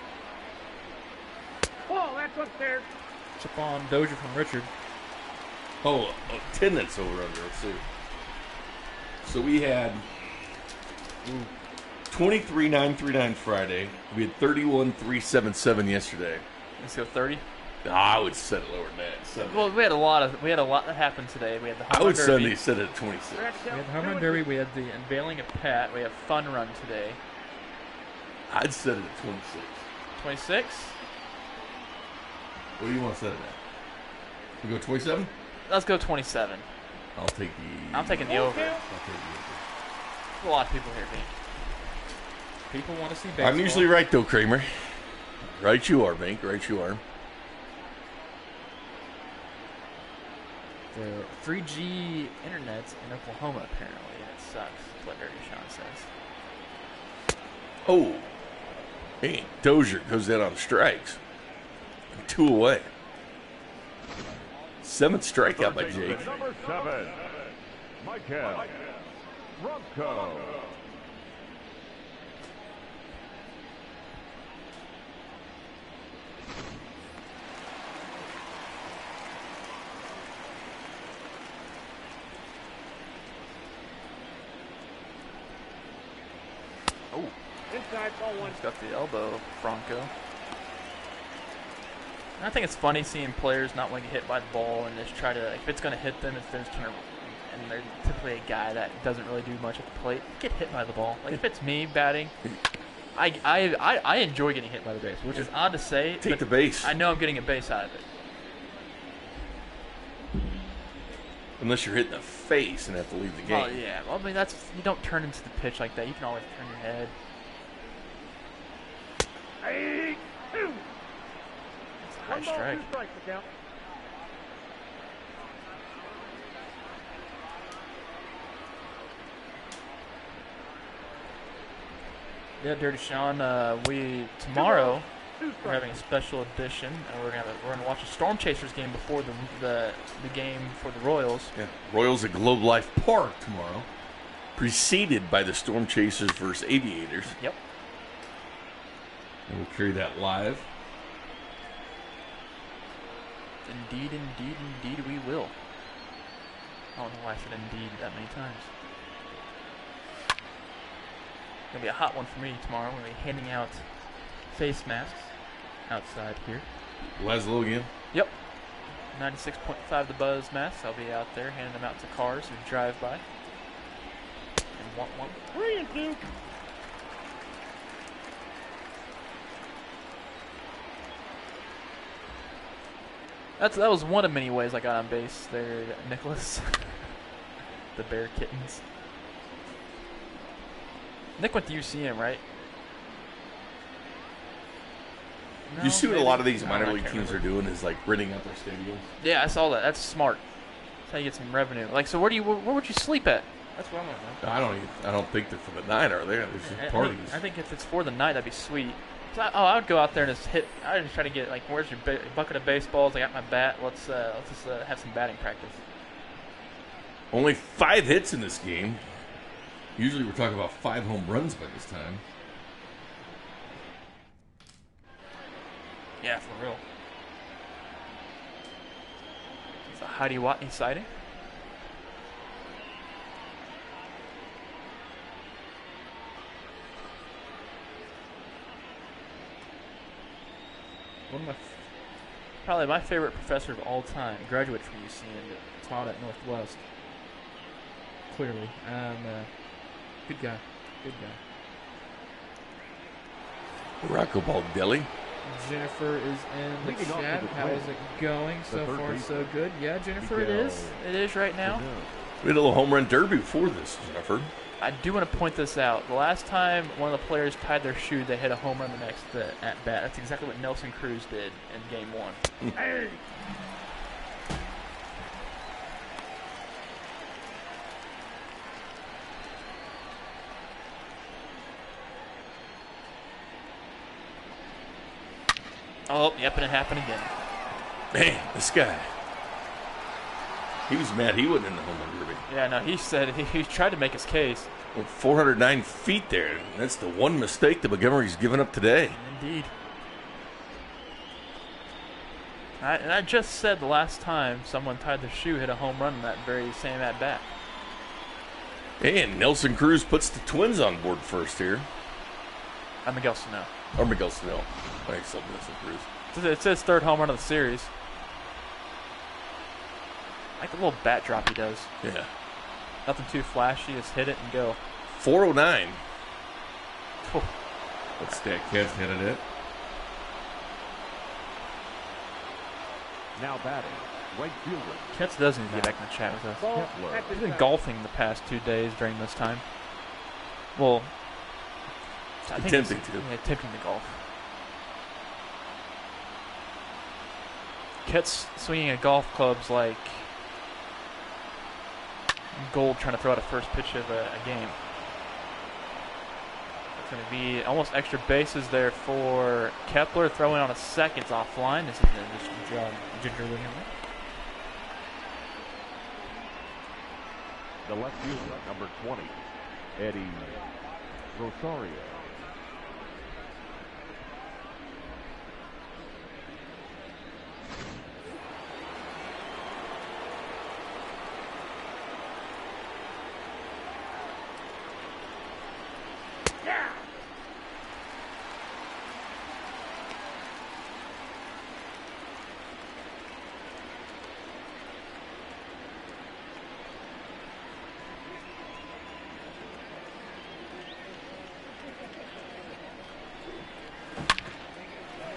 Ball, that's upstairs. Chip on Dozier from Richard. Oh, attendance over under. Let's see. So we had 23,939 Friday. We had 31,377 yesterday. Let's go 30. I would set it lower than that. 70. Well, we had a lot that happened today. We had the I home would run derby. set it at 26. We had the home run derby. We had the unveiling of Pat. We have fun run today. I'd set it at 26. 26. What do you want to set it at? We go 27? Let's go 27. I'll take the. I'm taking the over. I'll take the There's a lot of people here, Pete. People want to see over. baseball. I'm usually right though, Kramer. Right you are, Bink. Right you are. The 3G internet in Oklahoma, apparently, and it sucks. That's what Dirty Sean says. Oh, hey, Dozier goes down on strikes. 2 away. 7th strikeout by Jake. Number 7, Michael Rumko. Inside, ball one. He's got the elbow, Bronco. I think it's funny seeing players not want to get hit by the ball and just try to, if it's going to hit them, if they're just trying to, and they're typically a guy that doesn't really do much at the plate, get hit by the ball. Like, if it's me batting, I enjoy getting hit by the base, which is odd to say. Take but the base. I know I'm getting a base out of it. Unless you're hit in the face and have to leave the game. Well, yeah. Well, I mean, you don't turn into the pitch like that. You can always turn your head. Hey, two. It's a high 1 ball, strike. 2 strikes to count. Yeah, Dirty Sean. Tomorrow Two we're strikes. having a special edition, and we're gonna watch a Storm Chasers game before the game for the Royals. Yeah. Royals at Globe Life Park tomorrow. Preceded by the Storm Chasers versus Aviators. Yep. And we'll carry that live. Indeed, we will. I don't know why I said indeed that many times. Gonna be a hot one for me tomorrow. We're gonna be handing out face masks outside here. Laszlo again. Yep. 96.5 The Buzz masks. I'll be out there handing them out to cars who drive by. And want one. 3 and 2. That was one of many ways I got on base there, Nicholas. The Bear Kittens. Nick went to UCM, right? You see what a lot of these No, minor I league can't teams remember. are doing is like renting out their stadiums. Yeah, I saw that. That's smart. That's how you get some revenue. Like, so where would you sleep at? That's what I'm gonna I don't think they're for the night, are they? There's just parties. I think if it's for the night, that'd be sweet. So I would go out there and just hit. I would just try to get, like, where's your bucket of baseballs? I got my bat. Let's just have some batting practice. Only 5 hits in this game. Usually we're talking about 5 home runs by this time. Yeah, for real. It's a Heidi Watney sighting. Probably my favorite professor of all time. Graduate from UCM, but taught at Northwest. Clearly. Good guy. Good guy. Rocco Baldelli. Jennifer is in the Leading off chat. for the How is Twins, it going? the So third far, baseman, so good. Yeah, Jennifer, it Miguel. is. It is right now. We had a little home run derby before this, Jennifer. I do want to point this out. The last time one of the players tied their shoe, they hit a home run the next at bat. That's exactly what Nelson Cruz did in Game 1. Hey, Oh, yep, and it happened again. Man, this guy. He was mad he wasn't in the home run derby. Yeah, no, he said he tried to make his case. Well, 409 feet there. That's the one mistake that Montgomery's given up today. Indeed. And I just said the last time someone tied the shoe hit a home run in that very same at bat. And Nelson Cruz puts the Twins on board first here. Miguel Sano. Or Miguel Sano. Thanks, Nelson Cruz. It's his third home run of the series. I like the little bat drop he does. Yeah. Nothing too flashy, just hit it and go. 409. Oh. But Statcast headed it. Now batting, right fielder. Ketz does need to get back in the chat with us. Ball. Kepler. Back to He's been back. golfing the past 2 days during this time. Well, I think Attempting he's- to. Yeah, attempting to golf. Ketz swinging at golf clubs like gold trying to throw out a first pitch of a game. It's going to be almost extra bases there for Kepler. Throwing on a second. It's offline. This is just gingerly. The left fielder, number 20, Eddie Rosario.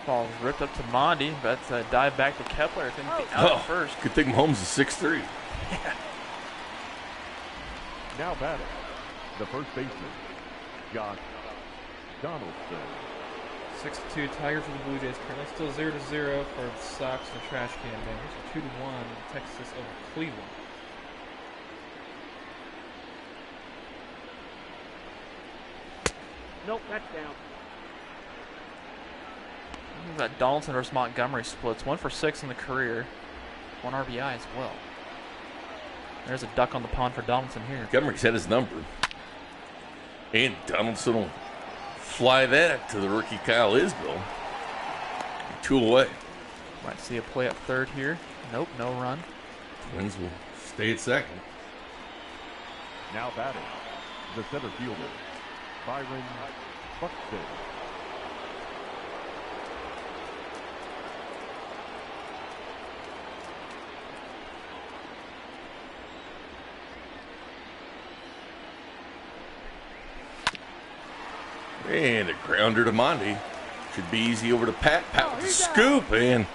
Ball ripped up to Mondi, but dive back to Kepler. It's going to be out at first. Good thing Mahomes is 6'3". Now batting, the first baseman, Josh Donaldson. 6-2 Tigers for the Blue Jays. Currently still 0-0 for the Sox and the Trash Can Bangers. 2-1 Texas over Cleveland. Nope, that's down. We've got Donaldson versus Montgomery splits. 1 for 6 in the career. 1 RBI as well. There's a duck on the pond for Donaldson here. Montgomery's had his number. And Donaldson will fly that to the rookie Kyle Isbell. 2 away. Might see a play up third here. Nope, no run. Twins will stay at second. Now batting, the center fielder, Byron Buxton. And a grounder to Mondi. Should be easy over to Pat. Pat with the scoop, and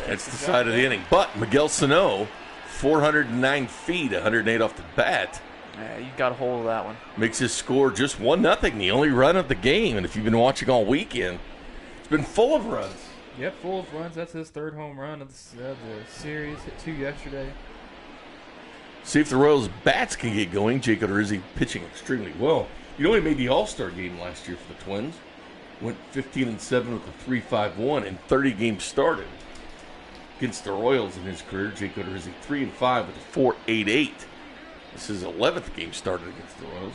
that's the side of the inning. But Miguel Sano, 409 feet, 108 off the bat, Yeah, you got a hold of that one. makes his score just 1-0, the only run of the game. And if you've been watching all weekend, it's been full of runs. Yep, full of runs. That's his third home run of the series. Hit 2 yesterday. See if the Royals' bats can get going. Jake Odorizzi pitching extremely well. You know, he made the All-Star game last year for the Twins. Went 15-7 with a 3.51 and 30 games started. Against the Royals in his career, Jake Odorizzi 3-5 with a 4.88. This is his 11th game started against the Royals.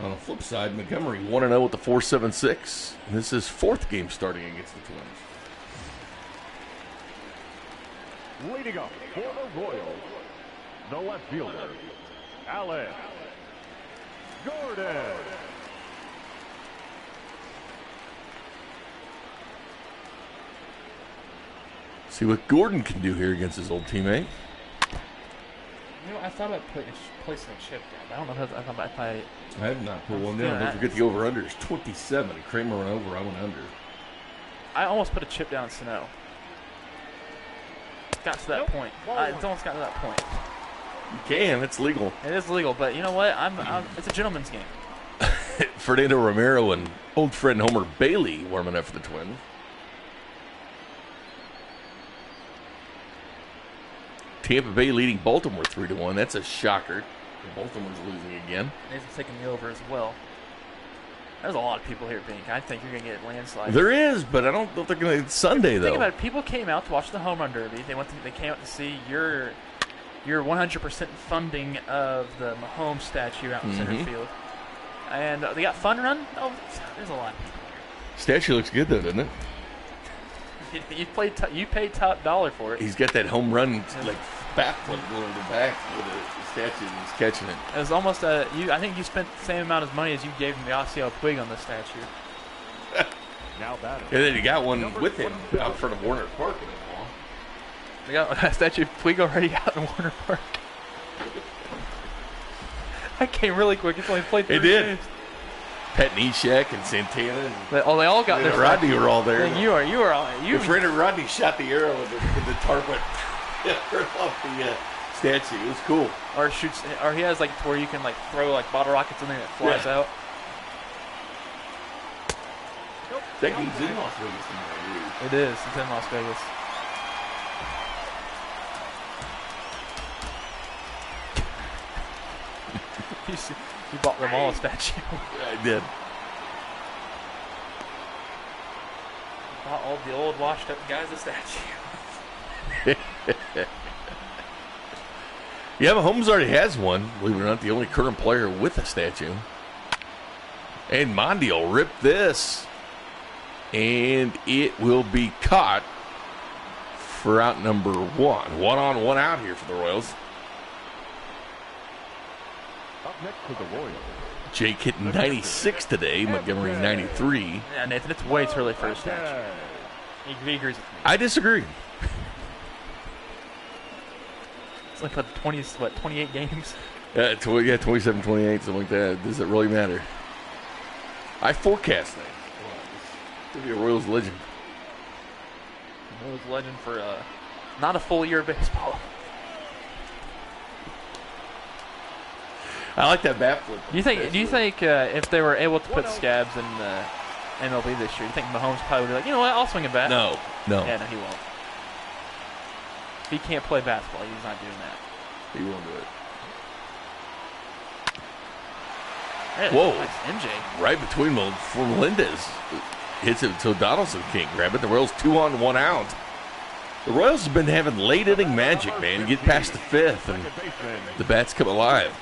On the flip side, Montgomery 1-0 with the 4.76. And this is his 4th game starting against the Twins. Leading up for the Royals, the left fielder, Alex Gordon. See what Gordon can do here against his old teammate. You know, I thought about placing a chip down. I don't know if I I have not put one down. down. Don't forget the over-under is 27. Kramer went over, I went under. I almost put a chip down Sano. It's got to that Nope. point. Ball It's one. almost got to that point. You can, it's legal. It is legal, but you know what? It's a gentleman's game. Fernando Romero and old friend Homer Bailey warming up for the Twins. Tampa Bay leading Baltimore 3-1. That's a shocker. Baltimore's losing again. Nathan's taking the over as well. There's a lot of people here, Bink. I think you're going to get landslides. There is, but I don't think they're going to. It's Sunday, though. Think about it. People came out to watch the home run derby. They came out to see your 100% funding of the Mahomes statue out in center field. And they got fun run. Oh, there's a lot of people here. Statue looks good, though, doesn't it? You paid top dollar for it. He's got that home run like backflip going to the back with the statue and he's catching it. It was almost I think you spent the same amount of money as you gave him the Yasiel Puig on the statue. Now batting. And then he got one with him out front of Warner Park in the mall. They got that statue of Puig already out in Warner Park. That came really quick. It's only played 3 It did. games. Pat Neshek and Santana and They all got their Rodney were all there. Thing, you are all you. If Rodney shot the arrow with the tarp went right off the statue. It was cool. Or shoots, or he has like to where you can like throw like bottle rockets in there that flies out. That game's in Las Vegas tomorrow. It is. It's in Las Vegas. You bought them all a statue. I did. Bought all the old washed up guys a statue. Yeah, Mahomes already has one. Believe it or not, the only current player with a statue. And Mondial ripped this. And it will be caught for out number 1. 1 on, 1 out here for the Royals. Up next for the Royals. Jake hitting 96 today. Montgomery 93. Yeah, Nathan, it's way too early for a statue. He agrees with me. I disagree. It's like 28 games? 27, 28, something like that. Does it really matter? I forecast that. To be a Royals legend. Royals legend for not a full year of baseball. I like that bat flip. Do you think if they were able to put Scabs in MLB this year, you think Mahomes probably would be like, you know what, I'll swing a bat? No. Yeah, no, he won't. If he can't play basketball, he's not doing that. He won't do it. Hey, Whoa. nice MJ. Right between them for Melendez. Hits it so Donaldson can't grab it. The Royals 2 on, 1 out. The Royals have been having late inning magic, man. You get past the 5th and the bats come alive.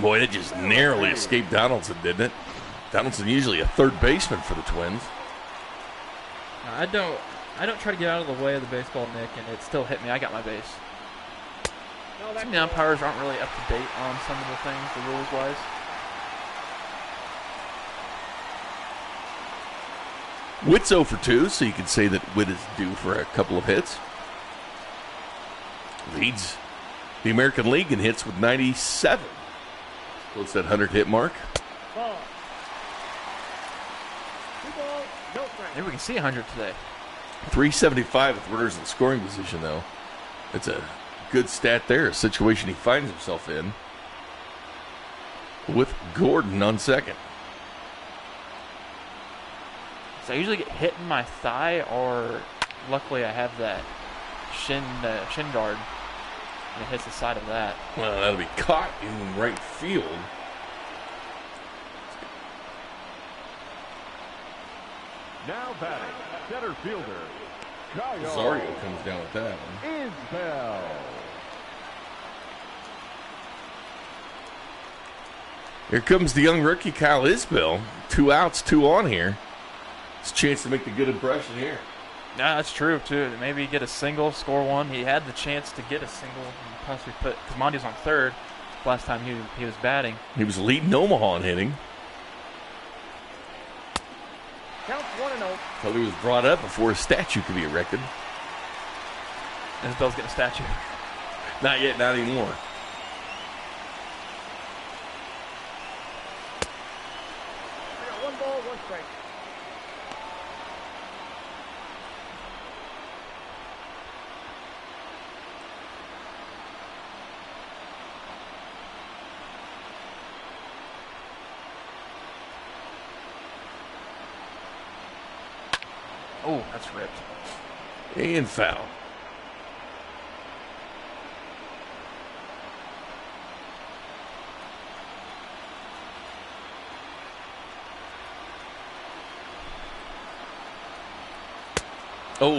Boy, that just narrowly escaped Donaldson, didn't it? Donaldson usually a third baseman for the Twins. I don't try to get out of the way of the baseball, Nick, and It still hit me. I got my base. No, Some that's of the umpires aren't really up to date on some of the things, the rules-wise. Witt's 0 for 2, so you can say that Witt is due for a couple of hits. Leads the American League in hits with 97. Close to that 100-hit mark. ball. 2 balls, no strike. Maybe we can see 100 today. 375 with runners in scoring position, though. It's a good stat there, a situation he finds himself in. With Gordon on second. So I usually get hit in my thigh, or luckily I have that shin guard. And it hits the side of that. Well, that'll be caught in right field. Now batting, center fielder, Kyle Rosario comes down with that one. Isbell. Here comes the young rookie, Kyle Isbell. 2 outs, 2 on here. It's a chance to make the good impression here. Yeah, that's true, too. Maybe get a single, score one. He had the chance to get a single and possibly put, because Monty was on third last time he was batting. He was leading Omaha in hitting. Counts 1-0. Until he was brought up before a statue could be erected. Isbell's getting a statue. Not yet, not anymore. I got 1 ball, 1 strike. Oh, that's ripped. And foul. Oh.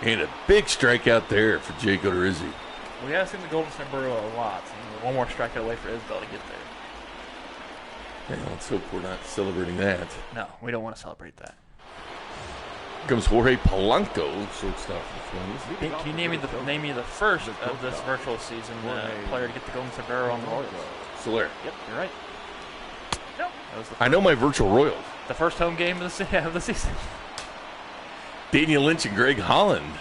And a big strikeout there for Jake Odorizzi. We have seen the Golden Sombrero a lot. So one more strikeout away for Isbell to get there. Yeah, let's hope we're not celebrating that. No, we don't want to celebrate that. Here comes Jorge Polanco, shortstop for the Twins. Can you name me the first of this virtual season player to get the Golden Sombrero on the Royals? Soler. Yep, you're right. Nope. That was I know my virtual Royals. the first home game of the season. Daniel Lynch and Greg Holland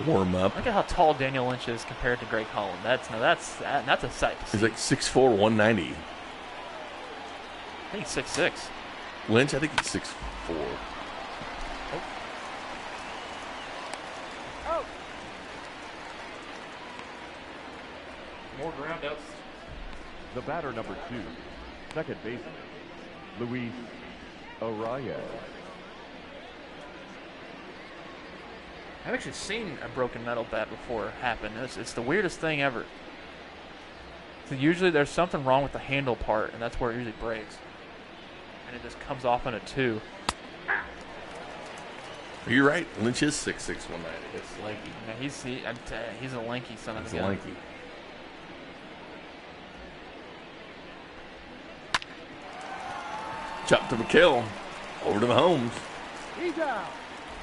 warm up. Look at how tall Daniel Lynch is compared to Greg Holland. That's a sight to see. He's like 6'4", 190. I think he's 6'6". Lynch, I think he's 6'4". Out. More ground outs. The batter number 2, second baseman, Luis Arraez. I've actually seen a broken metal bat before happen. It's the weirdest thing ever. So usually there's something wrong with the handle part, and that's where it usually breaks. And it just comes off on a 2. You're right. Lynch is 6'6", 190. It's lanky. Yeah, he's a lanky son of That's a gun. lanky. Chop to McHale. Over to Mahomes. He's out.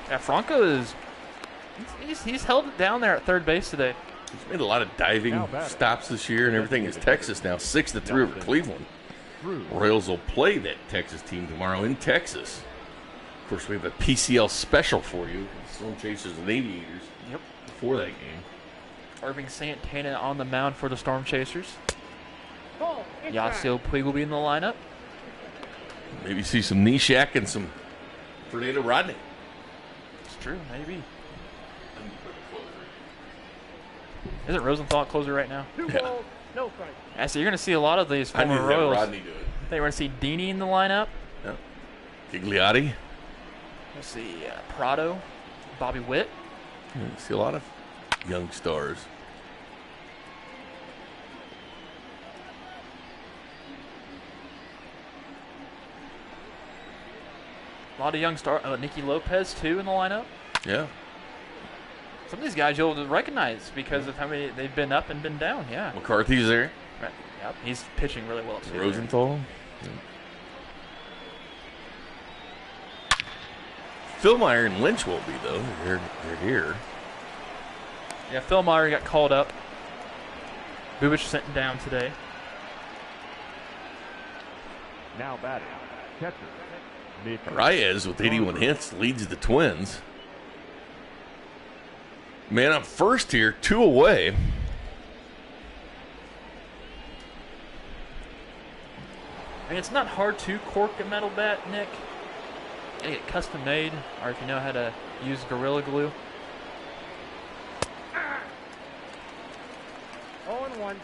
Yeah, Franco is. He's held it down there at third base today. He's made a lot of diving stops this year and everything. It's Texas now, 6-3 over Cleveland. Royals will play that Texas team tomorrow in Texas. Of course, we have a PCL special for you, Storm Chasers and Aviators. Yep. Before that game. Irving Santana on the mound for the Storm Chasers. Ball. Inside. Yasiel Puig will be in the lineup. Maybe see some Nishak and some Fernando Rodney. It's true, maybe. Isn't Rosenthal at closer right now? 2 Yeah. balls, no strike. Yeah, so you're going to see a lot of these I need former to have Royals. Rodney do it. They were going to see Deeney in the lineup. Yeah. Gigliotti. Let's see Prado, Bobby Witt. Yeah, see a lot of young stars. A lot of young stars. Nicky Lopez, too, in the lineup. Yeah. Some of these guys you'll recognize because of how many they've been up and been down. Yeah. McCarthy's there. Right. Yep. He's pitching really well, too. Rosenthal. Yeah. Phil Meyer and Lynch won't be, though. They're here. Yeah, Phil Meyer got called up. Bubich sent down today. Now batting, catcher, Nick Reyes, with 81 hits, leads the Twins. Man up first here, 2 away. I mean, it's not hard to cork a metal bat, Nick. You get it custom made, or if you know how to use Gorilla Glue. 0-1.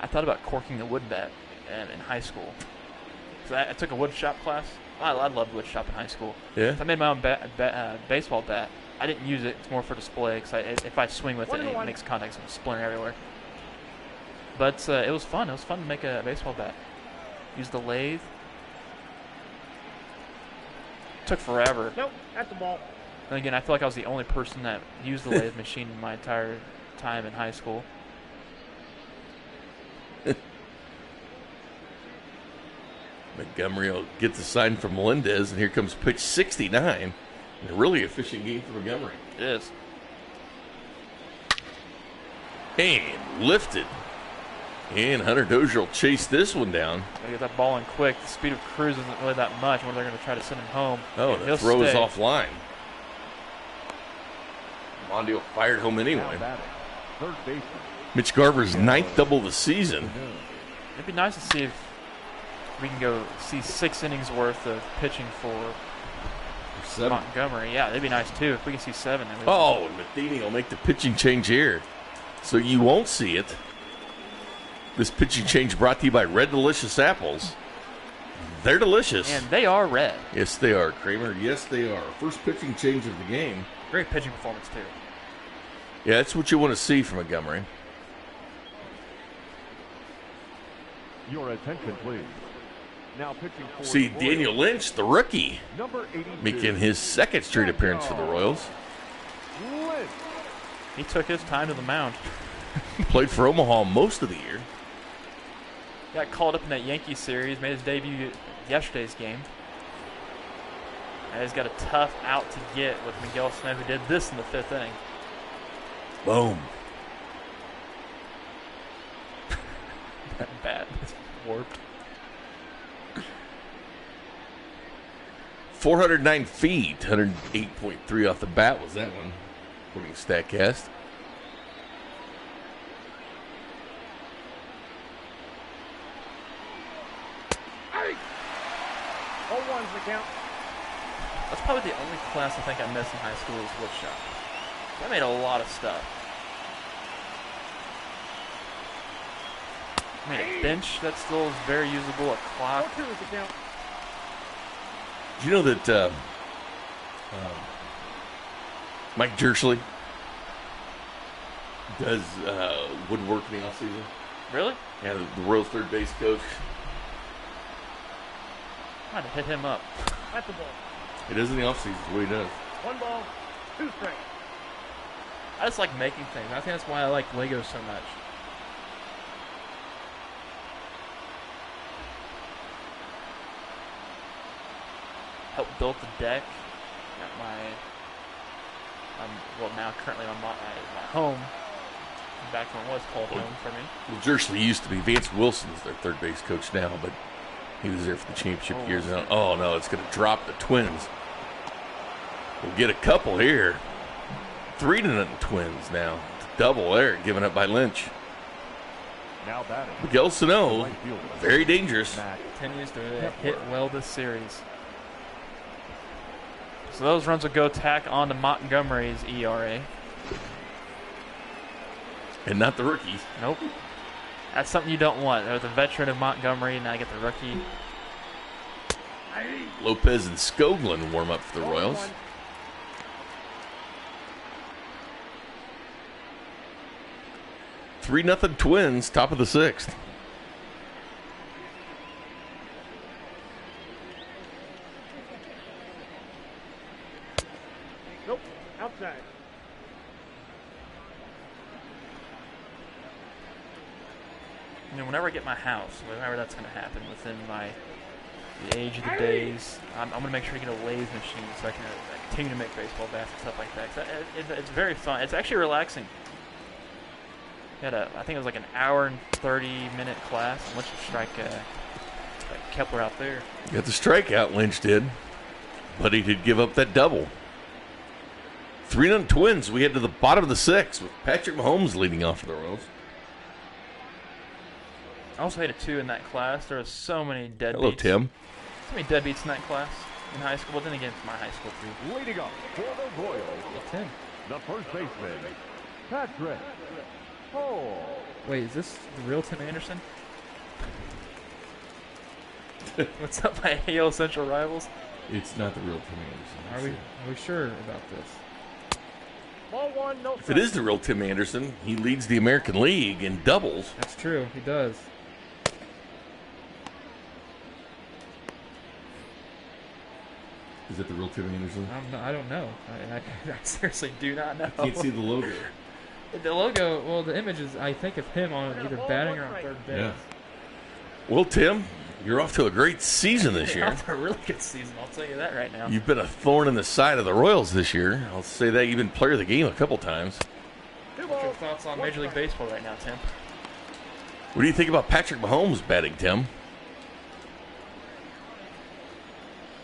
I thought about corking the wood bat in high school. So I took a wood shop class. I loved wood shop in high school. Yeah. So I made my own baseball bat. I didn't use it. It's more for display because if I swing with it, it makes contact, so it's splintering everywhere. But it was fun. It was fun to make a baseball bat. Use the lathe. Took forever. Nope, that's the ball. And again, I feel like I was the only person that used the lathe machine in my entire time in high school. Montgomery will get the sign from Melendez, and here comes pitch 69. A really efficient game for Montgomery. It is. And lifted. And Hunter Dozier will chase this one down. Gotta get that ball in quick. The speed of Cruz isn't really that much when they're going to try to send him home. Oh, And the he'll throw is stay. offline. Mondio fired home now anyway. batting, third baseman, Mitch Garver's 9th double of the season. It'd be nice to see if we can go see 6 innings worth of pitching for Montgomery. Yeah, that'd be nice too. If we can see 7. Then Oh, and Matheny will make the pitching change here. So you won't see it. This pitching change brought to you by Red Delicious Apples. They're delicious. And they are red. Yes, they are, Kramer. Yes, they are. First pitching change of the game. Great pitching performance too. Yeah, that's what you want to see from Montgomery. your attention please. Now pitching for See the Daniel Royals, Lynch, the rookie, number 82, making his second straight appearance for the Royals. Lynch. He took his time to the mound. Played for Omaha most of the year. Got called up in that Yankee series. Made his debut at yesterday's game. And he's got a tough out to get with Miguel Sano, who did this in the 5th inning. Boom. That bat is warped. 409 feet, 108.3 off the bat was that one, according to StatCast. Oh, one's the count. That's probably the only class I think I missed in high school was wood shop. I made a lot of stuff. I made a bench that still is very usable, a clock. 4-2 is the count. Do you know that Mike Jersley does woodwork in the offseason? Really? Yeah, the Royals third base coach. I might have hit him up. That's the ball. He does in the offseason. That's what he does. 1 ball, 2 strikes. I just like making things. I think that's why I like Legos so much. Helped build the deck. Got my, well, now currently on my home. Back when it was called home for me. Well, Jersley used to be. Vance Wilson's their third base coach now, but he was there for the championship years. Now, oh, no, it's going to drop the Twins. We'll get a couple here. 3-0 Twins now. Double there, given up by Lynch. Now batting. Miguel Sano, Right fielder. very dangerous. Matt Continues to hit well this series. So those runs will go tack on to Montgomery's ERA. And not the rookies. Nope. That's something you don't want. There's a veteran of Montgomery, and now I get the rookie. Lopez and Skoglund warm up for the Royals. 3-0 Twins, top of the 6th. Nope, outside. You know, whenever I get my house, whenever that's going to happen within the age of the days, I'm going to make sure to get a lathe machine so I can continue to make baseball bats and stuff like that. 'Cause it's very fun. It's actually relaxing. I think it was like an hour and 30-minute class. And once you strike Kepler out there. Got the strikeout, Lynch did. But he did give up that double. 3-0 Twins. We head to the bottom of the 6th with Patrick Mahomes leading off for the Royals. I also had a 2 in that class. There were so many deadbeats. Hello, Tim. So many deadbeats in that class in high school. But then again, it's my high school too. leading up for the Royals. It's him. The first baseman, Patrick Cole. Wait, is this the real Tim Anderson? What's up, my AL Central rivals? It's not the real Tim Anderson. Are we sure about this? Ball 1, no If it is the real Tim Anderson, he leads the American League in doubles. That's true. He does. Is that the real Tim Anderson? I don't know. I Seriously, do not know. Can't see the logo. The logo, well, the image is, I think, of him on either batting or on third base. Yeah. Well, Tim, you're off to a great season this year. Off to a really good season, I'll tell you that right now. You've been a thorn in the side of the Royals this year. I'll say that. You've been player of the game a couple times. What's your thoughts on Major League Baseball right now, Tim? What do you think about Patrick Mahomes batting, Tim?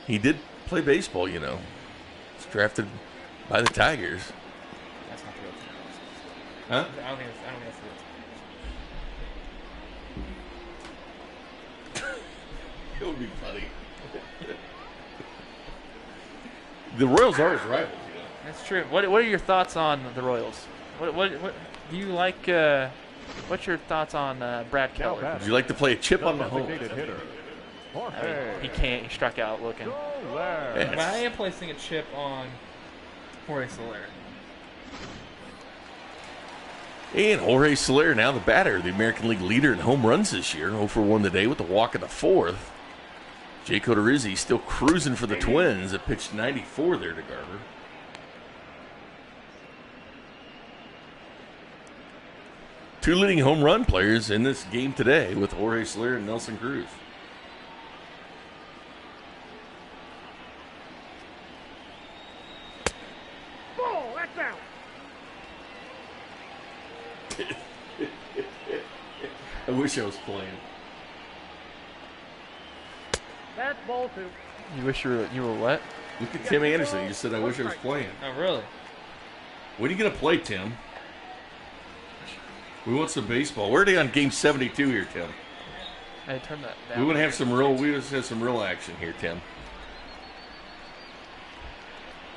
He did play baseball, you know. He's drafted by the Tigers. That's not the real Tim Anderson. Huh? I don't think that's the real Tim. It would be funny. The Royals are his rivals, you know. That's true. What are your thoughts on the Royals? What do you like? What's your thoughts on Brad Keller? Would you like to play a chip on Designated Mahomes? hitter. I mean, Jorge he can't. He struck out looking. Soler. Yeah. But I am placing a chip on Jorge Soler. And Jorge Soler, now the batter, the American League leader in home runs this year. 0 for 1 today with the walk in the 4th. Jake Odorizzi still cruising for the Twins. It pitched 94 there to Garver. Two leading home run players in this game today with Jorge Soler and Nelson Cruz. I wish I was playing. That's ball 2. You wish you were what? Look at Tim Anderson. He just said, I wish I was playing. Oh, really? When are you going to play, Tim? We want some baseball. We're already on game 72 here, Tim. Hey, turn that down. We want to have some real action here, Tim.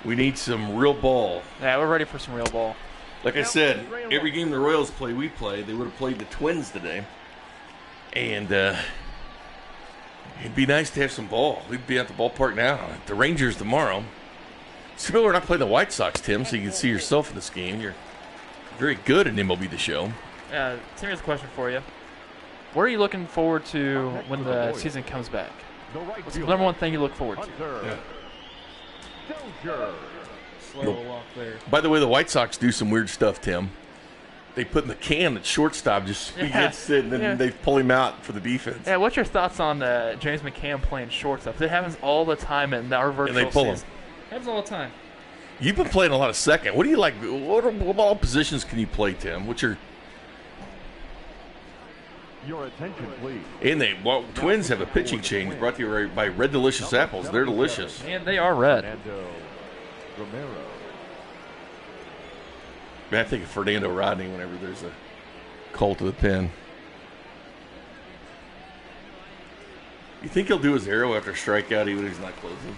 We need some real ball. Yeah, we're ready for some real ball. Like I said, every game the Royals play, we play. They would have played the Twins today. And it'd be nice to have some ball. We'd be at the ballpark now. The Rangers tomorrow. It's we're not playing the White Sox, Tim, so you can see yourself in this game. You're very good at MLB The Show. Tim, here's a question for you. What are you looking forward to when the season comes back? The right What's the fielder, number one thing you look forward to? Hunter Dozier. Slow walk there. By the way, the White Sox do some weird stuff, Tim. They put McCann at shortstop, just he gets it, and then they pull him out for the defense. Yeah, what's your thoughts on James McCann playing shortstop? It happens all the time in our virtual And they pull him. season. Happens all the time. You've been playing a lot of second. What do you like? What all positions can you play, Tim? What's your Your attention, please. and Twins have a pitching change brought to you by Red Delicious Apples. They're delicious. And they are red. Fernando Romero. Man, I think of Fernando Rodney whenever there's a call to the pen. You think he'll do his arrow after strikeout even if he's not closing?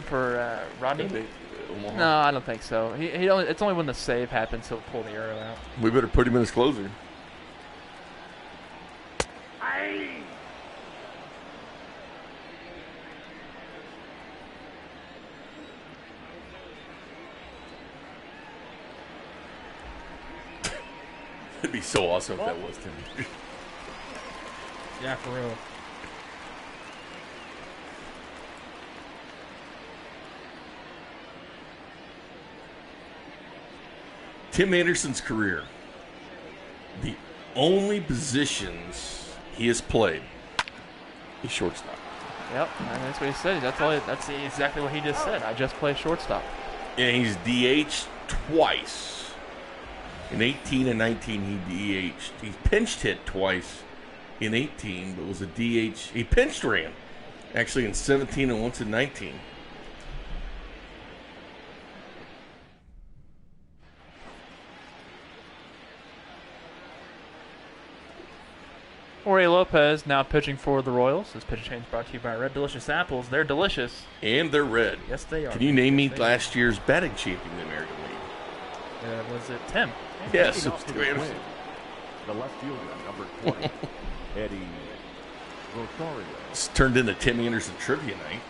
For Rodney? Omaha. No, I don't think so. He only, it's only when the save happens he'll pull the arrow out. We better put him in as closer. It'd be so awesome if that was Tim. Yeah, for real. Tim Anderson's career, the only positions he has played is shortstop. Yep, and that's what he said. That's exactly what he just said. I just play shortstop. And he's DH'd twice. In 18 and 19, he DH'd. He pinched hit twice in 18, but was a DH. He pinched ran, actually, in 17 and once in 19. Jorge Lopez now pitching for the Royals. This pitch change brought to you by Red Delicious Apples. They're delicious. And they're red. Yes, they are. Can you name me last year's batting champion in the American League? Was it Tim? Yes, it Leading was off for Tim the Anderson. Twins, the left fielder, number 20, Eddie Rosario. It's turned into Tim Anderson trivia night.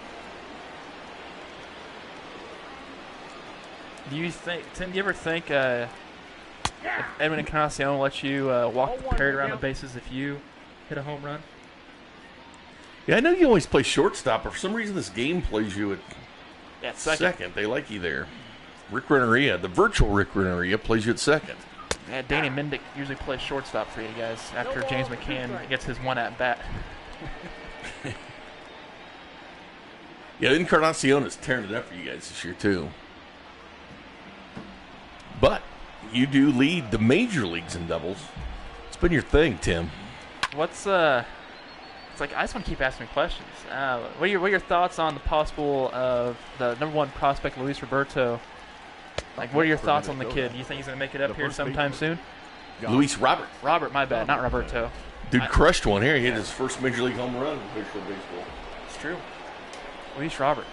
Do you think, Tim? Do you ever think if Edwin Encarnacion let you walk the parade around the bases if you hit a home run? Yeah, I know you always play shortstop, but for some reason this game plays you at Yeah, second. They like you there. Rick Renneria, the virtual Rick Renneria, plays you at second. Yeah, Danny Mendick usually plays shortstop for you guys after James McCann gets his one at bat. Yeah, Encarnacion is tearing it up for you guys this year, too. But you do lead the major leagues in doubles. It's been your thing, Tim. What's It's like I just want to keep asking questions. What are your thoughts on the possible of the number one prospect, Luis Roberto? Like, what are your thoughts on the kid? Do you think he's going to make it up here sometime soon? Luis Robert. Robert, my bad, not Roberto. Dude crushed one here. He hit his first major league home run in Major League Baseball. It's true. Luis Robert.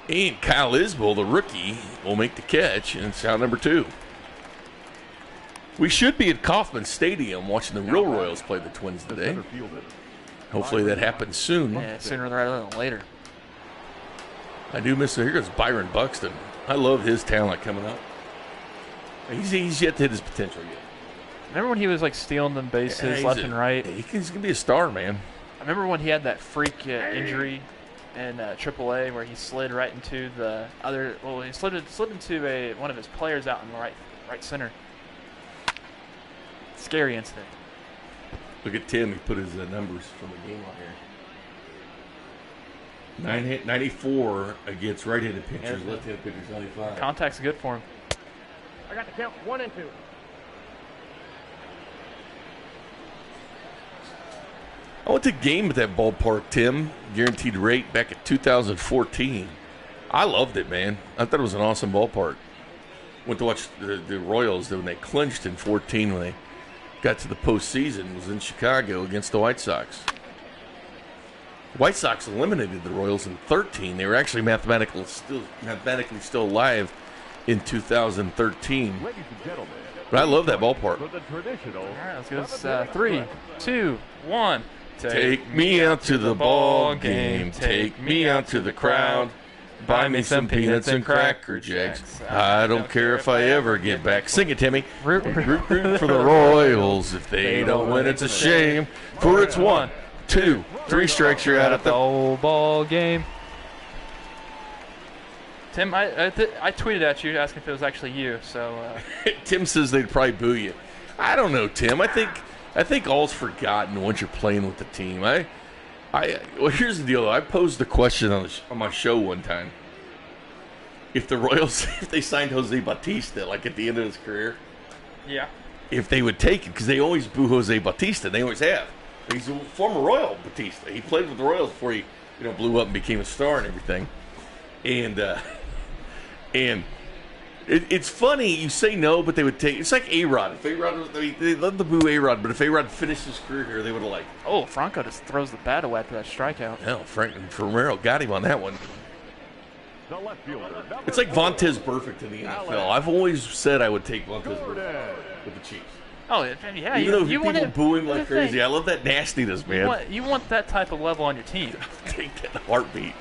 And Kyle Isbell, the rookie, will make the catch, and it's out number 2. We should be at Kauffman Stadium watching the real Royals play the Twins The today. center fielder, Hopefully that happens soon. Yeah, sooner rather than later. I do miss it. Here goes Byron Buxton. I love his talent coming up. He's yet to hit his potential yet. Remember when he was like stealing them bases Yeah, left and right? He's going to be a star, man. I remember when he had that freak injury in AAA where he slid right into the other. Well, he slid into one of his players out in the right center. Scary incident. Look at Tim. He put his numbers from the game on here. 94 against right-handed pitchers. Yeah. Left-handed pitchers 95. Contact's good for him. I got the count 1 and 2. I went to a game at that ballpark, Tim. Guaranteed rate back in 2014. I loved it, man. I thought it was an awesome ballpark. Went to watch the Royals when they clinched in 14 when they got to the postseason. It was in Chicago against the White Sox. White Sox eliminated the Royals in 13. They were actually mathematically still alive in 2013. Ladies and gentlemen, But I love that ballpark. for the traditional. All right, let's go. 3, 2, 1. Take me out to the ball game. Take me out to the crowd. Buy me some peanuts and Cracker Jacks. I don't care if I ever get back. Sing it, Timmy. Root Root for the Royals. If they don't win, it's a shame. For it's 1, 2, 3 strikes, you're out at the the. whole ball game. Tim, I tweeted at you asking if it was actually you. So Tim says they'd probably boo you. I don't know, Tim. I think all's forgotten once you're playing with the team. Well, here's the deal, though. I posed the question on my show one time. If the Royals, if they signed Jose Bautista, like at the end of his career, yeah, if they would take it, because they always boo Jose Bautista. They always have. He's a former Royal, Bautista. He played with the Royals before he, blew up and became a star and everything. And it's funny, you say no, but they would take. It's like A-Rod. If A-Rod was, they love to boo A-Rod, but if A-Rod finished his career here, they would have Oh, Franco just throws the bat away after that strikeout. hell, Frank and Romero got him on that one. The left fielder. It's like Vontez Burfict in the NFL. I've always said I would take Vontez Burfict with the Chiefs. Oh, yeah. Even though you people want it, boo him like crazy, I love that nastiness, man. You want that type of level on your team. Take that heartbeat.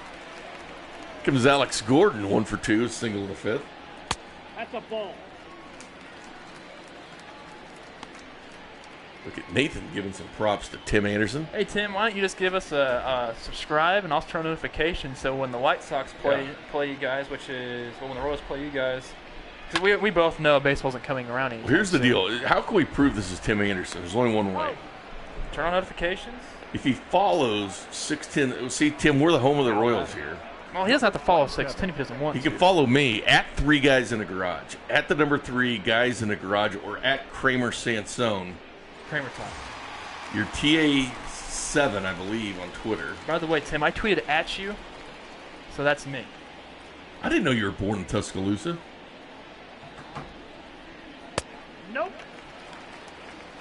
Comes Alex Gordon, 1 for 2, single in the 5th. That's a ball. Look at Nathan giving some props to Tim Anderson. Hey, Tim, why don't you just give us a subscribe and also turn notifications so when the White Sox play you guys, which is when the Royals play you guys, because we both know baseball isn't coming around anymore. Well, here's the deal. How can we prove this is Tim Anderson? There's only one way. Turn on notifications. If he follows 610, see, Tim, we're the home of the Royals here. Well, he doesn't have to follow 610 if he doesn't want He to. can follow me at 3 Guys in the Garage, at the number 3 Guys in the Garage, or at Kramer Sansone. Kramer time. Your TA7, I believe, on Twitter. By the way, Tim, I tweeted at you, so that's me. I didn't know you were born in Tuscaloosa. Nope.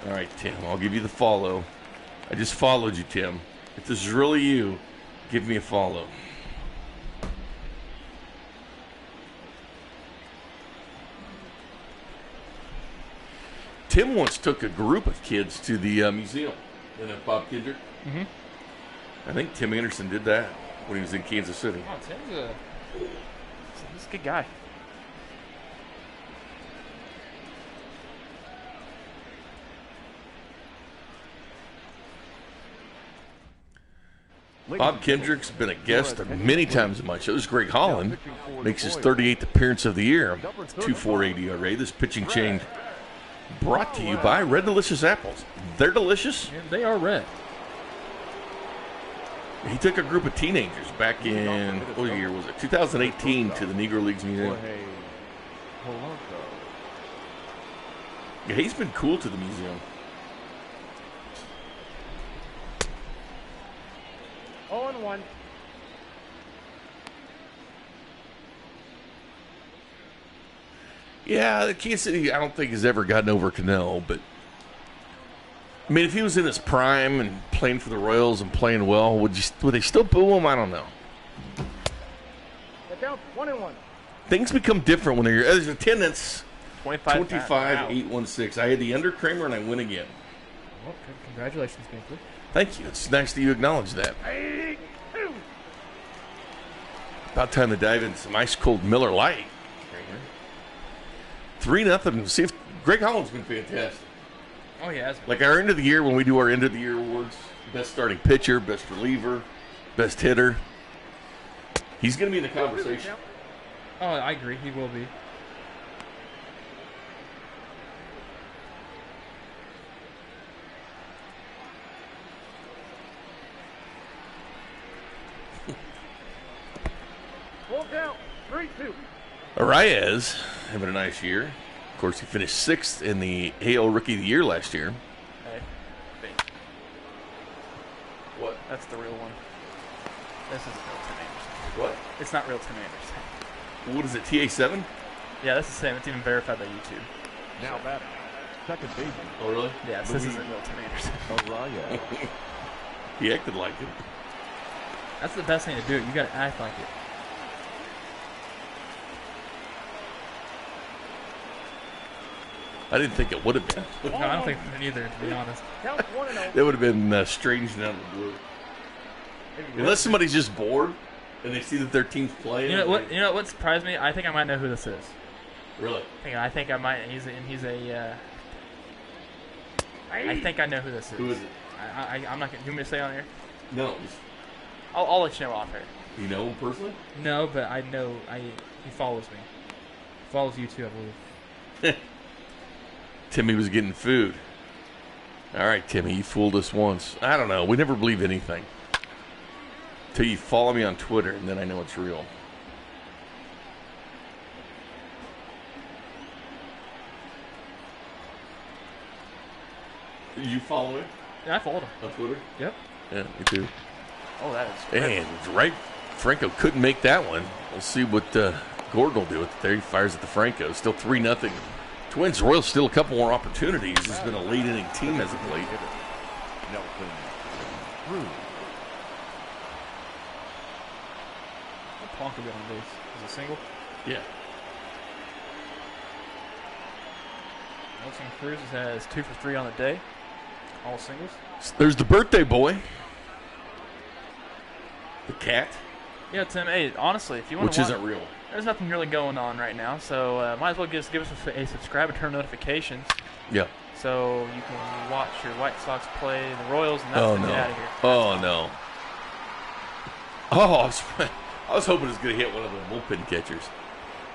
All right, Tim, I'll give you the follow. I just followed you, Tim. If this is really you, give me a follow. Tim once took a group of kids to the museum. Isn't that Bob Kendrick? Mm-hmm. I think Tim Anderson did that when he was in Kansas City. Oh, Tim's he's a good guy. Bob Kendrick's been a guest many times on my show. This is Greg Holland. Makes his 38th appearance of the year. 2.48 ERA. This pitching change brought to you by Red Delicious Apples. They're delicious. Yeah, they are red. He took a group of teenagers back in, what year was it? 2018 to the Negro Leagues Museum. Jorge Polanco. Yeah, he's been cool to the museum. 0-1. Yeah, Kansas City, I don't think has ever gotten over Cano, but I mean, if he was in his prime and playing for the Royals and playing well, would they still boo him? I don't know. The count 1-1. Things become different when there's attendance. 25. 25-816. I had the under Kramer and I win again. Well, congratulations, Binkley. Thank you. It's nice that you acknowledge that. 8-2. About time to dive into some ice cold Miller Lite. 3-0. See if Greg Holland's been fantastic. Oh, yeah. Like our end of the year, when we do our end of the year awards, best starting pitcher, best reliever, best hitter. He's going to be in the conversation. Oh, I agree. He will be. Full count. 3-2. Arraez having a nice year. Of course, he finished 6th in the AL Rookie of the Year last year. Hey, What? that's the real one. This isn't real Tim Anderson. What? It's not real Tim Anderson. What is it, TA7? Yeah, that's the same. It's even verified by YouTube. Now batting. Second baseman. Oh, really? Yeah, so this isn't real Tim Anderson. Arraez. He acted like it. That's the best thing to do. You got to act like it. I didn't think it would have been. No, I don't think neither, to be honest. Count 1-0. That would have been strange and out of the blue. Unless somebody's just bored and they see that their team's playing. You know what? You know what surprised me? I think I might know who this is. Really? I think I might. I think I know who this is. Who is it? I'm not gonna. You want me to say on here? No. I'll let you know off air. You know him personally? No, but I know. He follows me. Follows you too, I believe. Timmy was getting food. All right, Timmy, you fooled us once. I don't know. We never believe anything. Till you follow me on Twitter, and then I know it's real. You follow me Yeah, I followed him. on Twitter? Yep. Yeah, me too. Oh, that is great. And right, Franco couldn't make that one. We'll see what Gordon will do with it there. He fires at the Franco. Still 3-0. Twins, Royals still a couple more opportunities. This has been a late inning team as of late. Nelson Cruz. Ponka got on base. Is it single? Yeah. Nelson Cruz has 2 for 3 on the day. All singles. There's the birthday boy. The cat, Yeah, Tim. Hey, honestly, if you want which to isn't real. there's nothing really going on right now, so might as well just give us a subscribe and turn notifications Yeah. so you can watch your White Sox play the Royals and that's Oh, when you no. get out of here. Oh, no. Oh, I was hoping it was going to hit one of the bullpen catchers.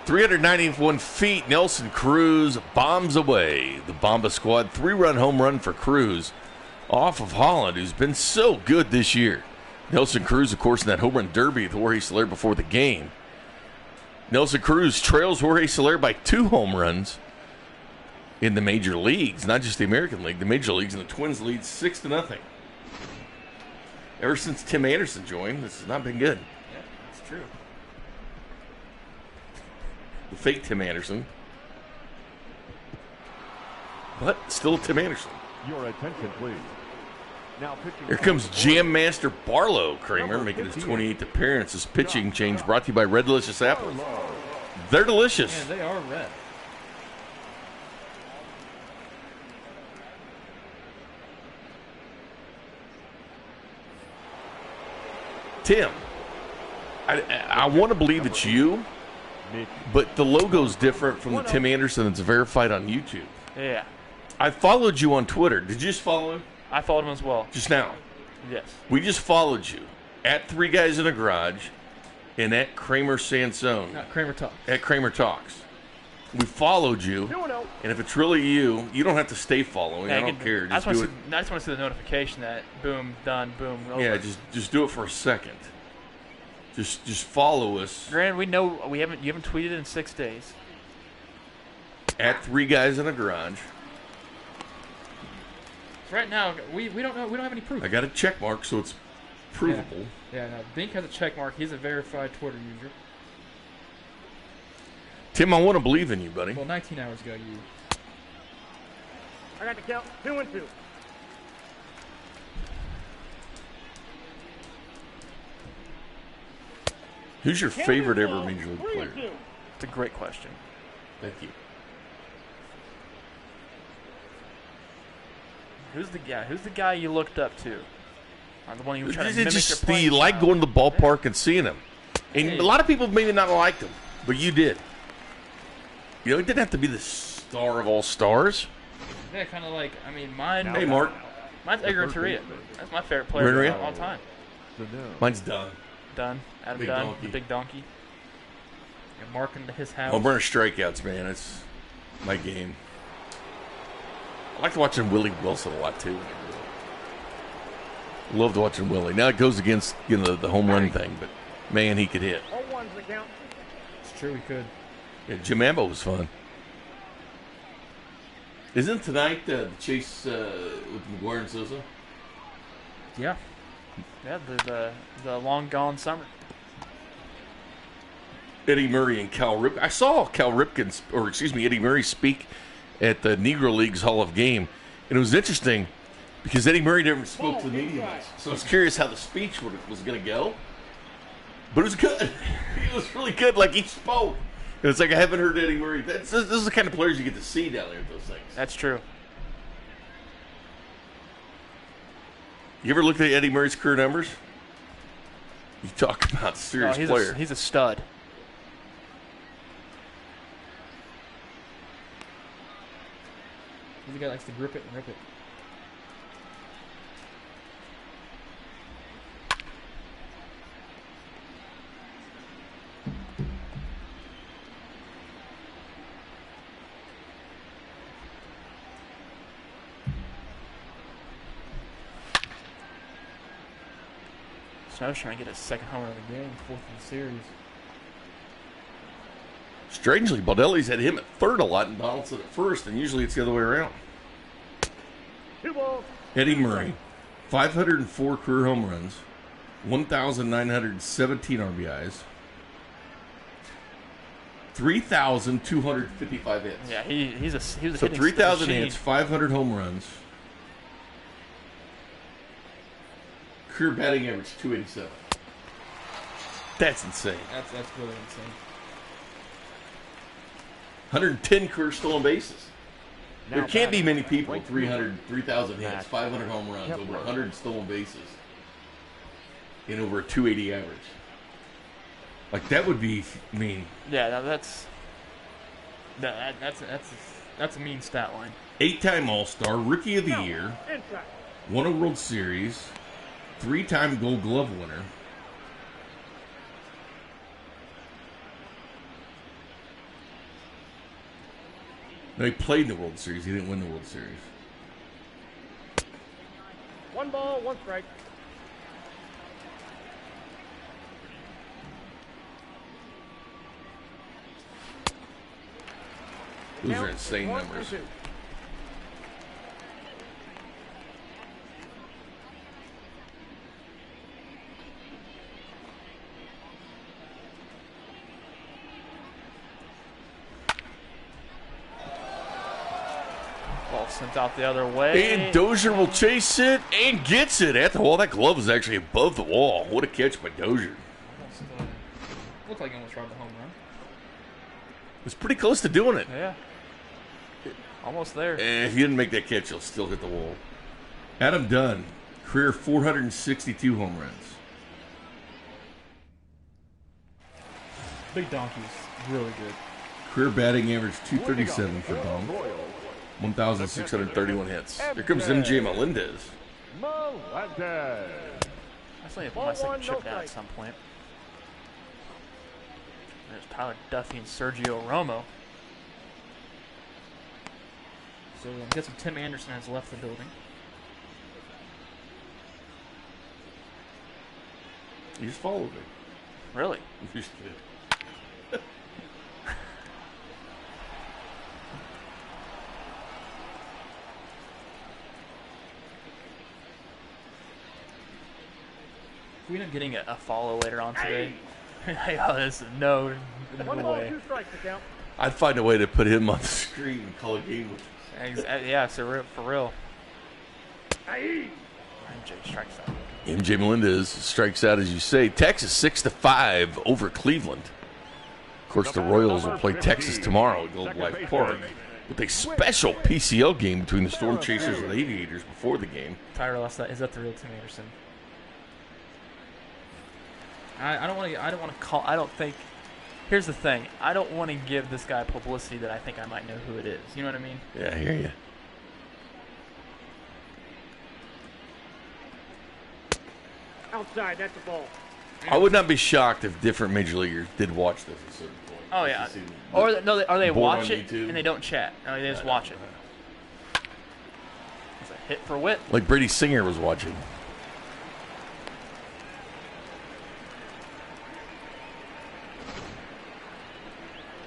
391 feet, Nelson Cruz bombs away. The Bomba squad, 3-run home run for Cruz off of Holland, who's been so good this year. Nelson Cruz, of course, in that home run derby with Jorge Soler before the game. Nelson Cruz trails Jorge Soler by 2 home runs in the major leagues, not just the American League, the major leagues, and the Twins lead 6-0. Ever since Tim Anderson joined, this has not been good. Yeah, that's true. The fake Tim Anderson. But still Tim Anderson. Your attention, please. Now pitching. Here comes Jam Master Barlow Kramer making his 28th appearance. His pitching change brought to you by Red Delicious Apples. They're delicious. Man, they are red. Tim, I want to believe it's you, Mitch but the logo's different from the Tim Anderson that's verified on YouTube. Yeah, I followed you on Twitter. Did you just follow him? I followed him as well. Just now. Yes. We just followed you at 3 Guys in a Garage and at Kramer Sansone. Not Kramer Talk. At Kramer Talks. We followed you, 2-0. and if it's really you, you don't have to stay following. Yeah, I don't care. I Just do it. just want to see the notification that boom, done, boom, over. Yeah, just do it for a second. Just follow us Granted, we know you haven't tweeted in 6 days. at 3 Guys in a Garage. Right now, we don't know. We don't have any proof. I got a check mark, so it's provable. Yeah, no. Bink has a check mark. He's a verified Twitter user. Tim, I want to believe in you, buddy. Well, 19 hours ago, you. I got the count. 2-2. Who's your favorite ever Major League player? 3-2. It's a great question. Thank you. Who's the guy you looked up to? Or the one you were trying to mimic your Just playing you like style? going to the ballpark and seeing him. And Hey. a lot of people maybe not liked him, but you did. You know, he didn't have to be the star of all stars. Yeah, kind of like. I mean, mine. Hey, Mark. Mine's Edgar first Renteria. baseman. That's my favorite player Renteria? of all time. Sano. Mine's done. Dunn, Adam Big Dunn, donkey. the big donkey. And Mark into his house. Home run or strikeouts, man. It's my game. I liked watching Willie Wilson a lot, too. Loved watching Willie. Now it goes against the home run thing, but Man, he could hit. 0-1's the count. It's true, we could. Yeah, Jim Ambo was fun. Isn't tonight the chase with McGuire and Sosa? Yeah. Yeah, the long gone summer. Eddie Murray and Cal Ripken. I saw Eddie Murray speak at the Negro Leagues Hall of Game, and it was interesting because Eddie Murray never spoke to the media much. So I was curious how the speech was going to go. But it was good. It was really good. Like, he spoke. And it's like, I haven't heard Eddie Murray. This is the kind of players you get to see down there at those things. That's true. You ever looked at Eddie Murray's career numbers? You talk about a serious player. He's a stud. The guy likes to grip it and rip it. Snow's trying to get his second home run of the game, fourth in the series. Strangely, Baldelli's had him at third a lot and Donaldson at first, and usually it's the other way around. 2 balls. Eddie Murray, 504 career home runs, 1,917 RBIs, 3,255 hits. Yeah, he was a So hitting 3,000 machine. hits, 500 home runs. Career batting average 287. That's insane. That's really insane. 110 career stolen bases. There Now can't be batting. many people Wait, 3,000 hits, Matt 500 home runs, Kepler. over 100 stolen bases, and over a 280 average. Like, that would be, I mean, Yeah, that's a mean stat line. 8-time All-Star, Rookie of the Year, Inside. won a World Series, 3-time Gold Glove winner. No, he played in the World Series. He didn't win the World Series. 1 ball, 1 strike. Those are Count insane 1 numbers. and 2. Ball sent out the other way. And Dozier will chase it and gets it at the wall. That glove was actually above the wall. What a catch by Dozier. Looked like he almost robbed the home run. It was pretty close to doing it. Yeah. Almost there. And if you didn't make that catch, he'll still hit the wall. Adam Dunn, career 462 home runs. Big Donkey's really good. Career batting average 237 for Dunn. 1,631 hits. Here comes MJ Melendez. Melendez. I still need to put my second chip down at some point. There's Tyler Duffy and Sergio Romo. So I'm guessing Tim Anderson has left the building. You just followed me. Really? You just did. If we end up getting a follow later on today, oh, this is no 1 ball, way. 2 strikes to count. I'd find a way to put him on the screen and call a game with him. Yeah, so for real. Aye. MJ strikes out. MJ Melendez strikes out, as you say. Texas 6-5 over Cleveland. Of course, the Royals will play Texas tomorrow at Globe Life Park with a special PCL game between the Storm Chasers and the Aviators before the game. Tyrell, is that the real Tim Anderson? I don't want to I don't think. Here's the thing. I don't want to give this guy publicity that I think I might know who it is. You know what I mean? Yeah, I hear you. Outside, that's a ball. I would not be shocked if different major leaguers did watch this at a certain point. Oh yeah. Just to see Or the are they board watch on it YouTube. and they don't chat? No, they just watch it. It's a hit for Witt. Like Brady Singer was watching.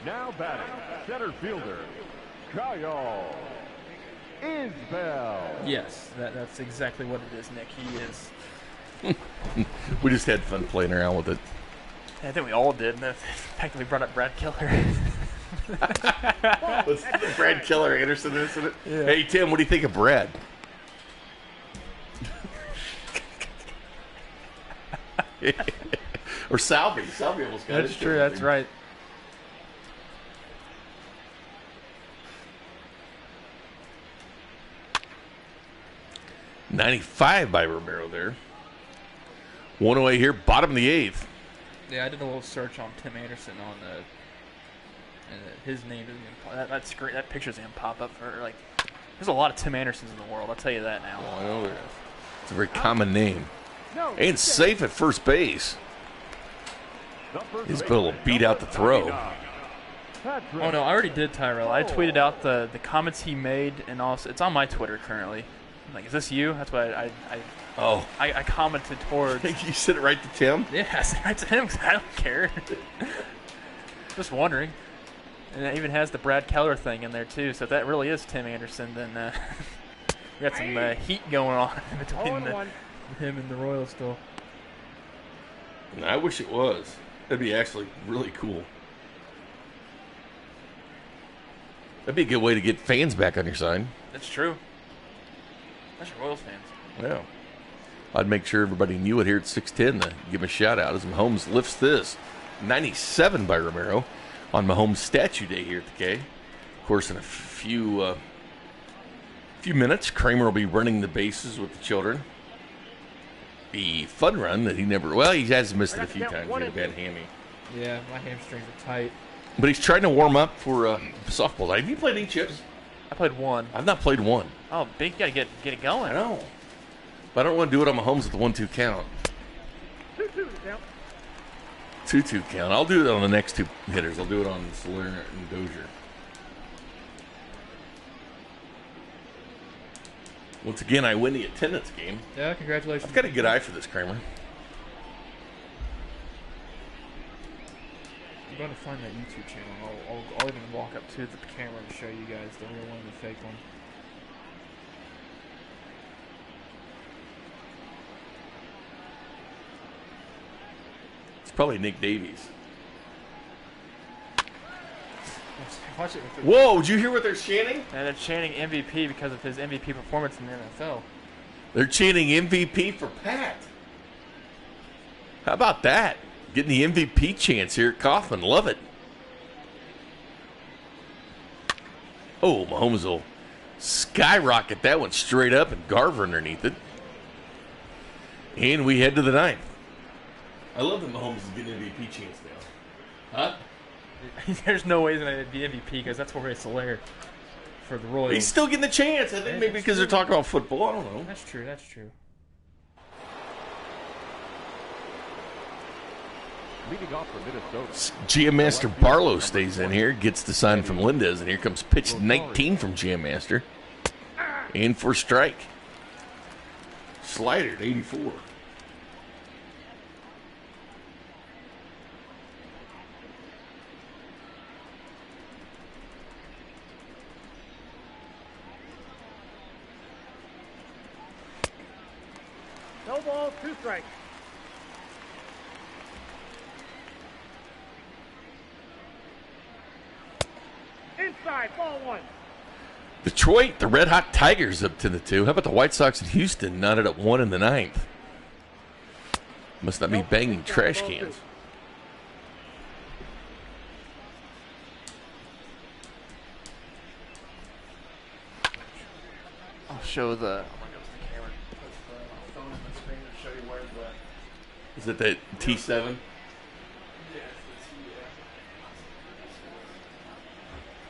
Now batting, center fielder, Kyle Isbell. Yes, that's exactly what it is, Nick. He is. We just had fun playing around with it. I think we all did. The fact that we brought up Brad Keller. What's the Brad Keller Anderson incident? Yeah. Hey, Tim, what do you think of Brad? Or Salvi. Salvi almost got That's it. true. That's right. .95 by Romero there. One away here, bottom of the eighth. Yeah, I did a little search on Tim Anderson on the. And his name doesn't even that screen, that picture doesn't even pop up for like. There's a lot of Tim Andersons in the world. I'll tell you that now. Oh, I know there is. It's a very common name. No, And safe at first base. Isbell will beat out the throw. Oh no, I already did, Tyrell. I tweeted out the comments he made, and also it's on my Twitter currently. I'm like, is this you? That's what Oh. I commented towards. You said it right to Tim? Yeah, I said right to him 'cause I don't care. Just wondering. And it even has the Brad Keller thing in there too. So if that really is Tim Anderson, then we got some heat going on between him and the Royals still. I wish it was. That'd be actually really cool. That'd be a good way to get fans back on your side. That's true. Especially Royals fans. Yeah. I'd make sure everybody knew it here at 610 to give him a shout out as Mahomes lifts this. 97 by Romero on Mahomes Statue Day here at the K. Of course, in a few minutes, Kramer will be running the bases with the children. The fun run that he never, well, he has missed it a few times. He had a bad hammy. Yeah, my hamstrings are tight. But he's trying to warm up for softball. Have you played any chips? I played one. I've not played one. Oh, big! You gotta get it going. I know. But I don't want to do it on Mahomes with the 1-2 count. 2-2 count. 2-2 count. I'll do it on the next two hitters. I'll do it on Soler and Dozier. Once again, I win the attendance game. Yeah, congratulations. I've got a good eye for this, Kramer. I'm going to find that YouTube channel. I'll even walk up to the camera and show you guys the real one and the fake one. It's probably Nick Davies. Watch it. Whoa, did you hear what they're chanting? And they're chanting MVP because of his MVP performance in the NFL. They're chanting MVP for Pat. How about that? Getting the MVP chance here at Kauffman. Love it. Oh, Mahomes will skyrocket that one straight up and Garver underneath it. And we head to the ninth. I love that Mahomes is getting MVP chance now. Huh? There's no way he's going to be MVP because that's Jorge Soler for the Royals. He's still getting a chance. I think maybe because they're talking about football. I don't know. That's true. That's true. Leading off for Minnesota. GM Master Barlow stays in here, gets the sign from Lindez, and here comes pitch 19 from GM Master. In for strike. Slider at 84. No balls, 2 strikes. Inside, ball 1. Detroit, the Red Hot Tigers up 10-2. How about the White Sox in Houston knotted up 1 in the ninth? Must not be banging trash cans. I'll show the. I'm going to go to the camera. Put the phone on the screen and show you where the. Is it that T7? Yeah,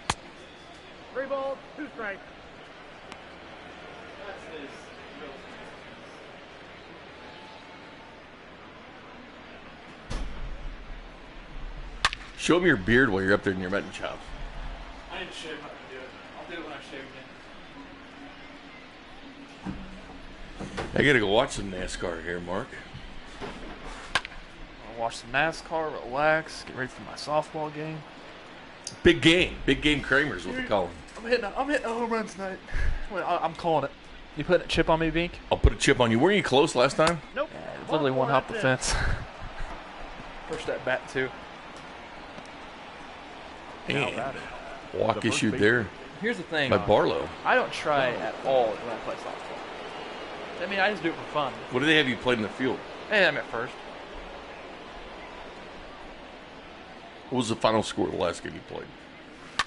it's 3 balls, 2 strikes. Show me your beard while you're up there in your mutton chops. I didn't shave. I'm not going to do it. I'll do it when I shave again. I got to go watch some NASCAR here, Mark. I'll watch some NASCAR, relax, get ready for my softball game. Big game Kramer's what they call him. I'm hitting a home run tonight. I'm calling it. You putting a chip on me, Bink? I'll put a chip on you. Weren't you close last time? Nope. Literally one hop the fence. Push that bat too. Man, walk issued there Here's the thing. by Barlow. I don't try at all when I play softball. I mean, I just do it for fun. What do they have you played in the field? Hey, I'm at first. What was the final score of the last game you played?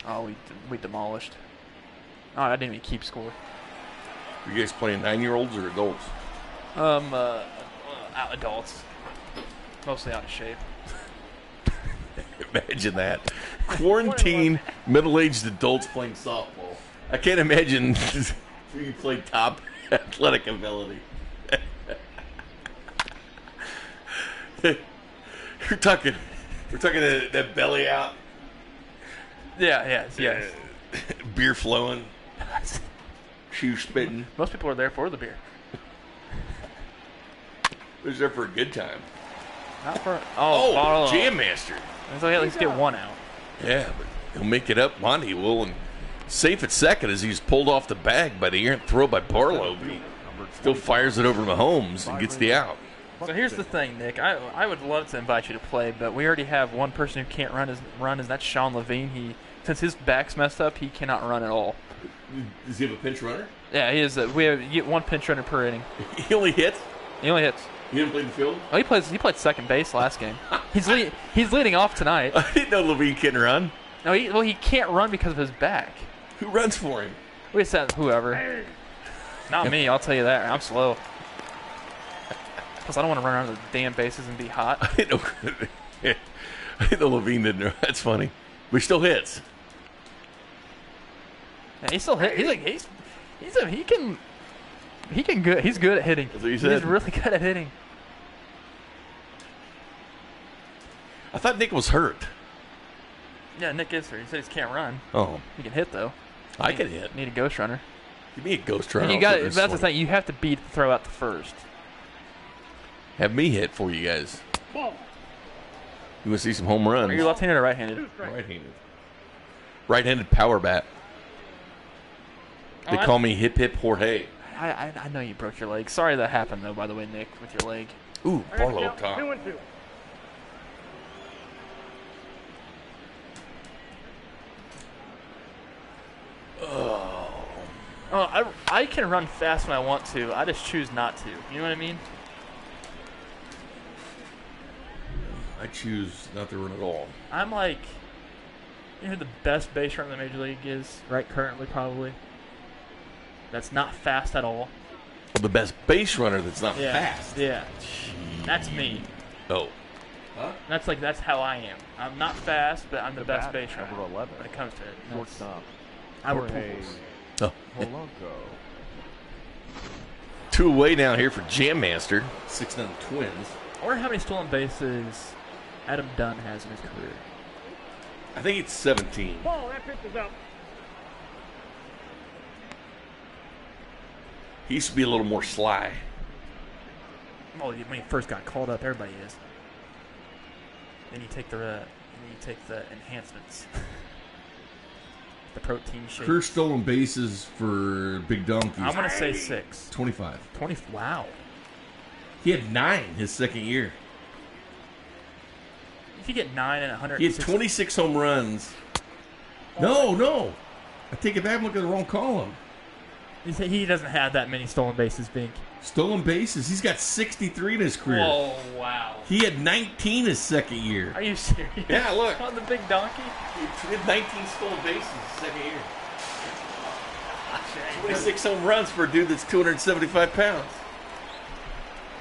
Oh, we demolished. Oh, I didn't even keep score. Were you guys playing 9-year-olds or adults? Adults. Mostly out of shape. Imagine that. Quarantine, middle-aged adults playing softball. I can't imagine you play top athletic ability. We're talking that belly out, Yeah, yes. beer flowing, shoe spitting. Most people are there for the beer. They're there for a good time. Not for Oh, Jam Master. So at least get one out. Yeah, but he'll make it up. Monty will, and safe at second as he's pulled off the bag by the errant throw by Barlow. But he still fires it over to Mahomes and gets the out. So here's the thing, Nick. I would love to invite you to play, but we already have one person who can't run, and that's Sean Levine. Since his back's messed up, he cannot run at all. Does he have a pinch runner? Yeah, he is. You get one pinch runner per inning. He only hits? He only hits. He didn't play the field? Oh, he played second base last game. He's leading off tonight. I didn't know Levine couldn't run. No, he can't run because of his back. Who runs for him? We said whoever. Not me, I'll tell you that. I'm slow. Plus, I don't want to run around the damn bases and be hot. I didn't know Levine didn't run. That's funny. But he still hits. Yeah, he still hit. He can good. He's good at hitting. That's what you said. He's really good at hitting. I thought Nick was hurt. Yeah, Nick is here. He said he can't run. Oh, He can hit though. I can hit. Need a ghost runner. Give me a ghost runner. And you got. That's the thing. You have to beat the throw out the first. Have me hit for you guys. Ball. You want to see some home runs? Are you left-handed or right-handed? Right-handed. Right-handed power bat. They call me Hip Hip Jorge. I know you broke your leg. Sorry that happened though. By the way, Nick, with your leg. Ooh, I got Barlow the up count. top. 2-2. Oh, I can run fast when I want to. I just choose not to. You know what I mean? I choose not to run at all. I'm like, you know who the best base runner in the major league is right currently probably. That's not fast at all. Well, the best base runner that's not fast. Yeah. That's me. Oh. That's how I am. I'm not fast, but I'm the best bat, base runner number 11. when it comes to it. Shortstop. Albert Jorge Pujols. Oh. Polanco. 2 away now here for Jam Master. 6-0 Twins. I wonder how many stolen bases Adam Dunn has in his career. I think it's 17. Ball. That pitch is out. He used to be a little more sly. Well, when he first got called up, everybody is. Then you take the enhancements, the protein shake. Career stolen bases for Big Donkeys. I'm gonna say 6. 25. 20. Wow. He had 9 his second year. If you get 9 and 100, He had 26 home runs. No. I take it back. I'm looking at the wrong column. He doesn't have that many stolen bases, Bink. Stolen bases. He's got 63 in his career. Oh wow. He had 19 his second year. Are you serious? Yeah, look. On the big donkey. He had 19 stolen bases his second year. 26 home runs for a dude that's 275 pounds.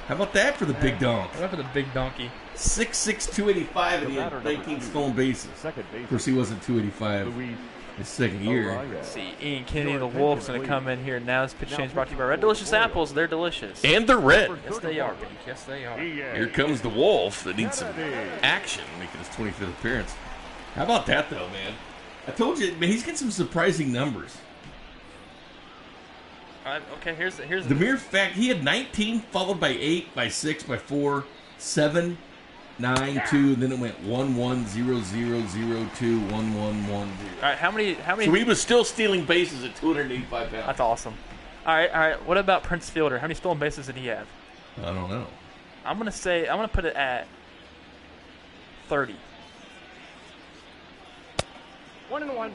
How about that for the big donk? What for the big donkey? 6'6", 285, and he had batter, 19 number 2. stolen bases. Second base. Of course, he wasn't 285 Luis his second year. Araya. Let's see, Ian Kennedy, the Wolf's going to come in here now. This pitch change brought to you by Red Delicious Apples. They're delicious. And they're red. Yes, they are, Bink. Yes, they are. Here comes the Wolf that needs some action, making his 25th appearance. How about that, though, man? I told you, man, he's got some surprising numbers. Okay, here's The mere fact he had 19, followed by 8, by 6, by 4, 7. 9-2, and then it went 1-1-0-0-0-2, 1-1-1-0. All right, how many? So he was still stealing bases at 285 pounds. That's awesome. All right. What about Prince Fielder? How many stolen bases did he have? I don't know. I'm gonna put it at 30. 1-1.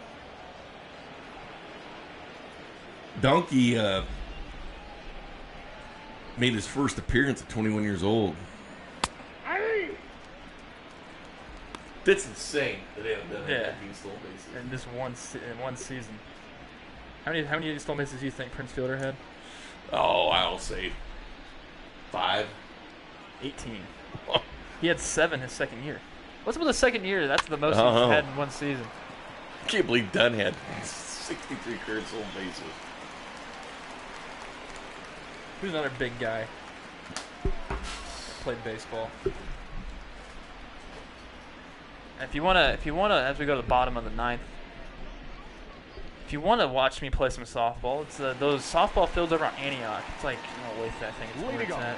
Donkey made his first appearance at 21 years old. That's insane that they haven't done Yeah. 19 stolen bases. In this in one season. How many stolen bases do you think Prince Fielder had? Oh, I'll say 5. 18. He had 7 his second year. What's up with the second year? That's the most Uh-huh. he's had in one season. I can't believe Dunn had 63 career stolen bases. Who's another big guy that played baseball? If you wanna, as we go to the bottom of the ninth, if you wanna watch me play some softball, it's those softball fields over on Antioch. It's like Olathe, I think it's where it's at.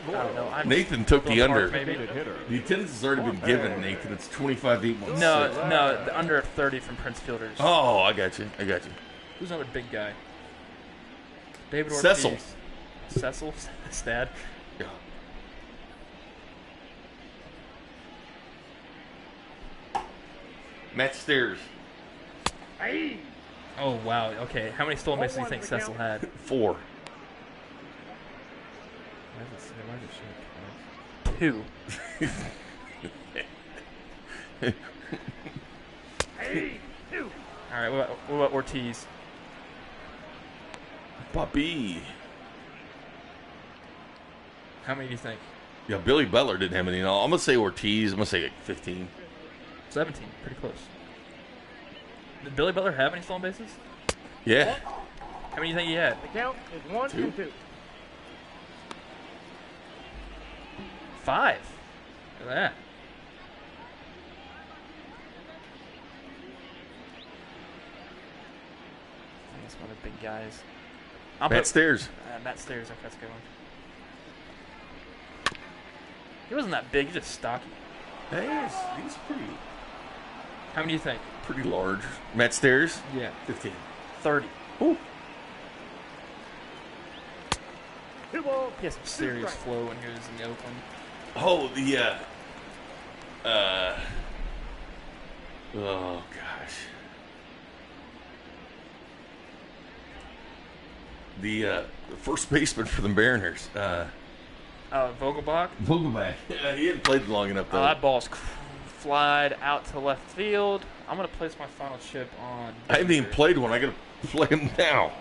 I don't know. Nathan took the Little under. Park, maybe. The attendance has already been given, Nathan. It's 25-8-1-6. No, the under 30 from Prince Fielders. Oh, I got you. Who's another big guy? David Ortiz. Cecil. Cecil? Stad? Yeah. Matt Stairs. Oh, wow. Okay, how many stolen bases do you think Cecil had? 4. Why is it 2. All right, what about Ortiz? Bobby. How many do you think? Yeah, Billy Butler didn't have any. No, I'm going to say Ortiz. I'm going to say like 15. 17. Pretty close. Did Billy Butler have any stolen bases? Yeah. How many do you think he had? The count is 1 2. and 2. 5. Look at that. I think it's one of the big guys. Matt Stairs. Matt Stairs. Okay, that's a good one. He wasn't that big. He's just stocky. Hey, he's pretty How many do you think? large. Matt Stairs. Yeah. 15. 30. Ooh. 2 balls. He has some serious flow when he was in the Oakland. Oh, oh, gosh. The first baseman for the Mariners. Vogelbach. Vogelbach. He hadn't played long enough, though. That ball's flied out to left field. I'm going to place my final chip on. I haven't even played one. I got to play him now.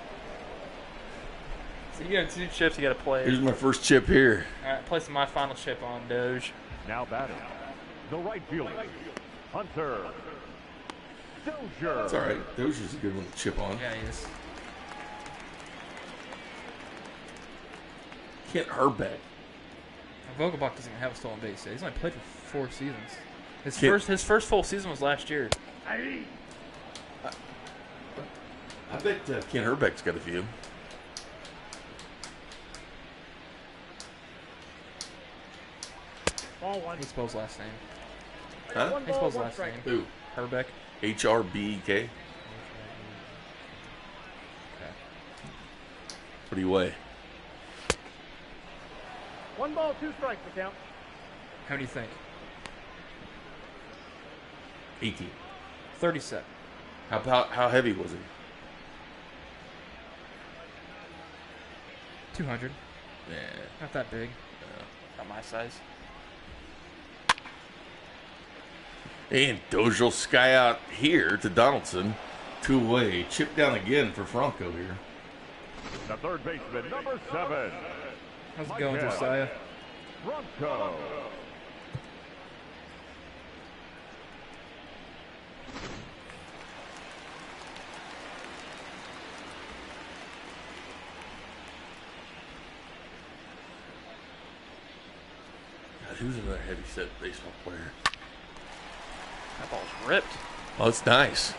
So you got 2 chips you got to play. Here's my first chip here. All right, placing my final chip on Doge. Now batting, the right fielder, Hunter Dozier. It's all right. Dozier's a good one to chip on. Yeah, he is. Kent Herbeck. Vogelbach doesn't even have a stolen base yet. He's only played for 4 seasons. His first full season was last year. I bet Kent Herbeck's got a few. Ball 1. How do you spell his last name? Huh? How do you spell his last name? Who? Herbeck. HRBK. What do you weigh? 1 ball, 2 strikes. The count. How do you think? 18. 37. How heavy was he? 200. Yeah. Not that big. Not my size. And Dozier will sky out here to Donaldson. 2 away. Chip down again for Franco here. The third baseman, number 7, How's it going, Josiah? Franco. God, who's another heavy set baseball player? That ball's ripped. Oh, it's nice.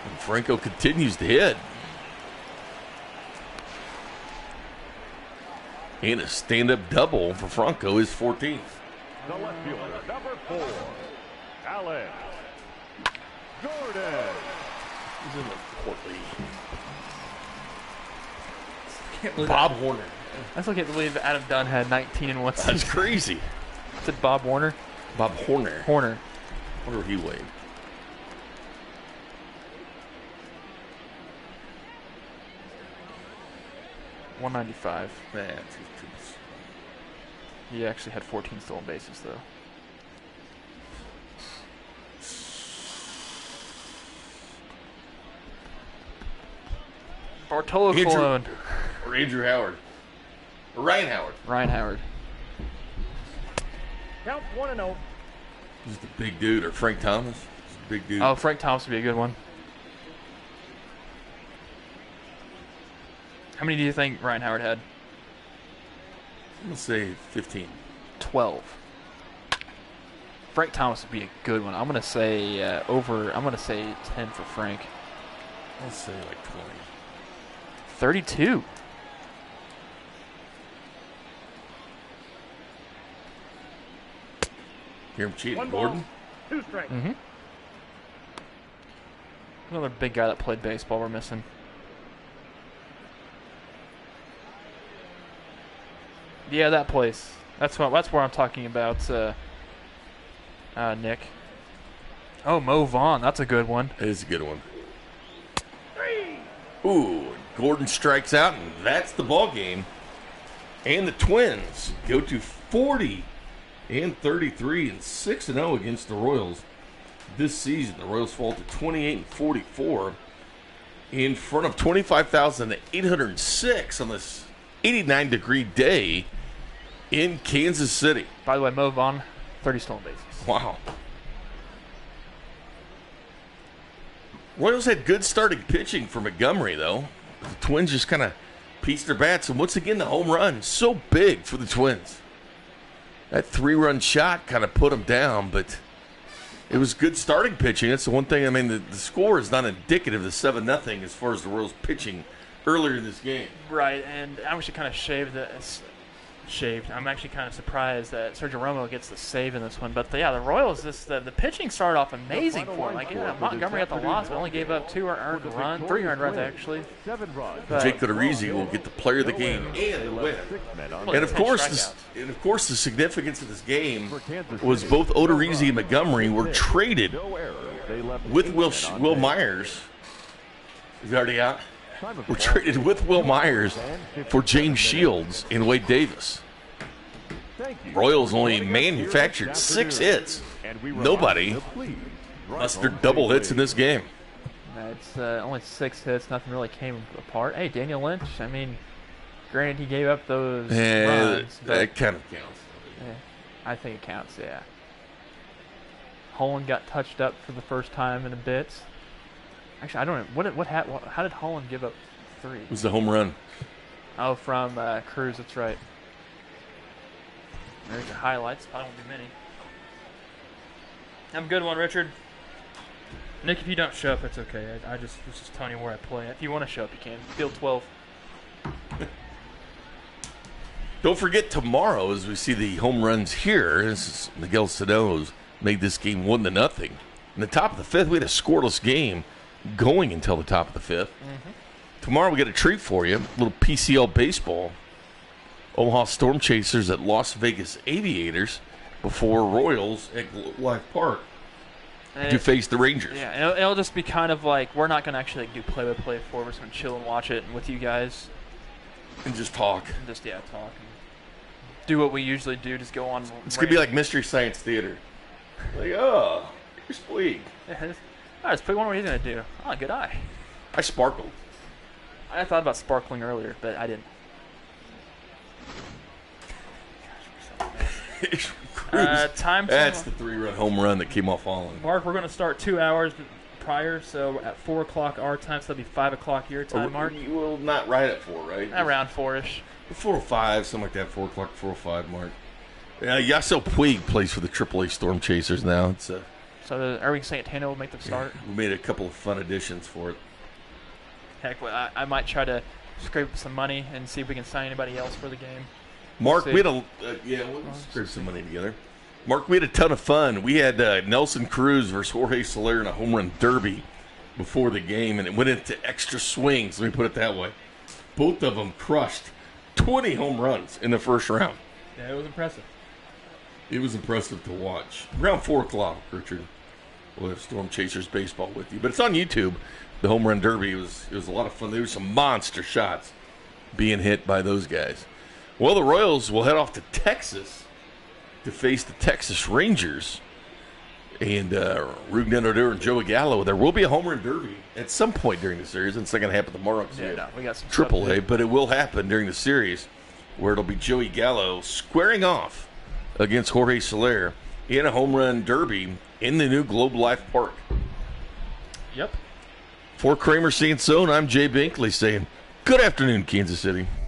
And Franco continues to hit. And a stand-up double for Franco, his 14th. The left fielder, number 4, Alex Gordon. He's in the Portly. Can't believe Bob Warner. I still can't believe Adam Dunn had 19 in one season. That's crazy. Is it Bob Warner? Bob Horner. Horner. I wonder what he weighed. $195. That's He actually had 14 stolen bases, though. Bartolo Andrew- Colon. Or Andrew Howard. Or Ryan Howard. Ryan Howard. Count 1-0. He's the big dude. Or Frank Thomas. He's a big dude. Oh, Frank Thomas would be a good one. How many do you think Ryan Howard had? I'm going to say 15. 12. Frank Thomas would be a good one. I'm gonna say I'm gonna say 10 for Frank. I'll say like 20. 32. Hear him cheating. 1 ball, Gordon? 2 strikes. Mm-hmm. Another big guy that played baseball we're missing. Yeah, that place. That's where I'm talking about, Nick. Oh, Mo Vaughn. That's a good one. That is a good one. Ooh, Gordon strikes out, and that's the ball game. And the Twins go to 40 and 33 and 6-0 against the Royals this season. The Royals fall to 28 and 44 in front of 25,806 on this 89-degree day in Kansas City. By the way, Mo Vaughn, 30 stolen bases. Wow. Royals had good starting pitching for Montgomery, though. The Twins just kind of pieced their bats. And once again, the home run, so big for the Twins. That 3-run shot kind of put them down, but it was good starting pitching. That's the one thing. I mean, the score is not indicative of 7-0 as far as the Royals pitching earlier in this game. Right, and I'm actually kind of I'm actually kind of surprised that Sergio Romo gets the save in this one. But the Royals, the pitching started off amazing for him. Like, yeah, Montgomery got the loss, but only gave up 3 earned runs actually. 7 runs. But Jake Odorizzi will get the player of the game and the win. 6 men on And of 10 course, strikeouts. the significance of this game was both Odorizzi and Montgomery were traded no errors. They left with 8 Will men on Will base. Myers. Is he already out? Time of We're ball, traded with Will Myers for James Shields and Wade Davis. Thank you. Royals only manufactured 6 hits. And we Nobody remind you to please drive mustered home double hits safely. in this game. It's only 6 hits. Nothing really came apart. Hey, Daniel Lynch. I mean, granted he gave up those runs, but That kind of counts. I think it counts. Yeah. Holland got touched up for the first time in a bit. Actually, I don't know how did Holland give up 3? It was the home run. Oh, from Cruz. That's right. There's your highlights. Probably won't be many. Have a good one, Richard. Nick, if you don't show up, it's okay. I just was just telling you where I play. If you want to show up, you can. Field 12. Don't forget tomorrow, as we see the home runs here, this is Miguel Sano's made this game 1-0. In the top of the 5th, we had a scoreless game going until the top of the 5th. Tomorrow we got a treat for you, a little PCL baseball. Omaha Storm Chasers at Las Vegas Aviators before Royals at Globe Life Park to face the Rangers. Yeah, it'll just be kind of like we're not going to actually do play-by-play for. We're just going to chill and watch it with you guys. And just talk. And just, talk. And do what we usually do, just go on. It's going to be like Mystery Science Theater. Like, oh, here's Puig. Let's put one what he's going to do. Oh, good eye. I sparkled. I thought about sparkling earlier, but I didn't. Time. That's the 3-run home run that came off Holland. Mark, we're going to start 2 hours prior, so at 4 o'clock our time, so that'll be 5 o'clock your time, Mark. You will not ride at 4, right? Around 4-ish. 4:05, something like that. 4 o'clock, 4:05, Mark. Yasiel Puig plays for the AAA Storm Chasers now. It's So are we saying Tano will make the start? we made a couple of fun additions for it. Heck, well, I might try to scrape some money and see if we can sign anybody else for the game. Mark, See. we had we'll scrape some money together. Mark, we had a ton of fun. We had Nelson Cruz versus Jorge Soler in a home run derby before the game, and it went into extra swings, let me put it that way. Both of them crushed 20 home runs in the first round. Yeah, it was impressive. It was impressive to watch. Around 4 o'clock, Richard, we'll have Storm Chasers baseball with you. But it's on YouTube. The home run derby, it was a lot of fun. There were some monster shots being hit by those guys. Well, the Royals will head off to Texas to face the Texas Rangers. And Rougned Odor and Joey Gallo. There will be a home run derby at some point during the series. It's not going to happen tomorrow because we got some Triple stuff A, but it will happen during the series where it'll be Joey Gallo squaring off against Jorge Soler in a home run derby in the new Globe Life Park. Yep. For Kramer Sansone, I'm Jay Binkley saying good afternoon, Kansas City.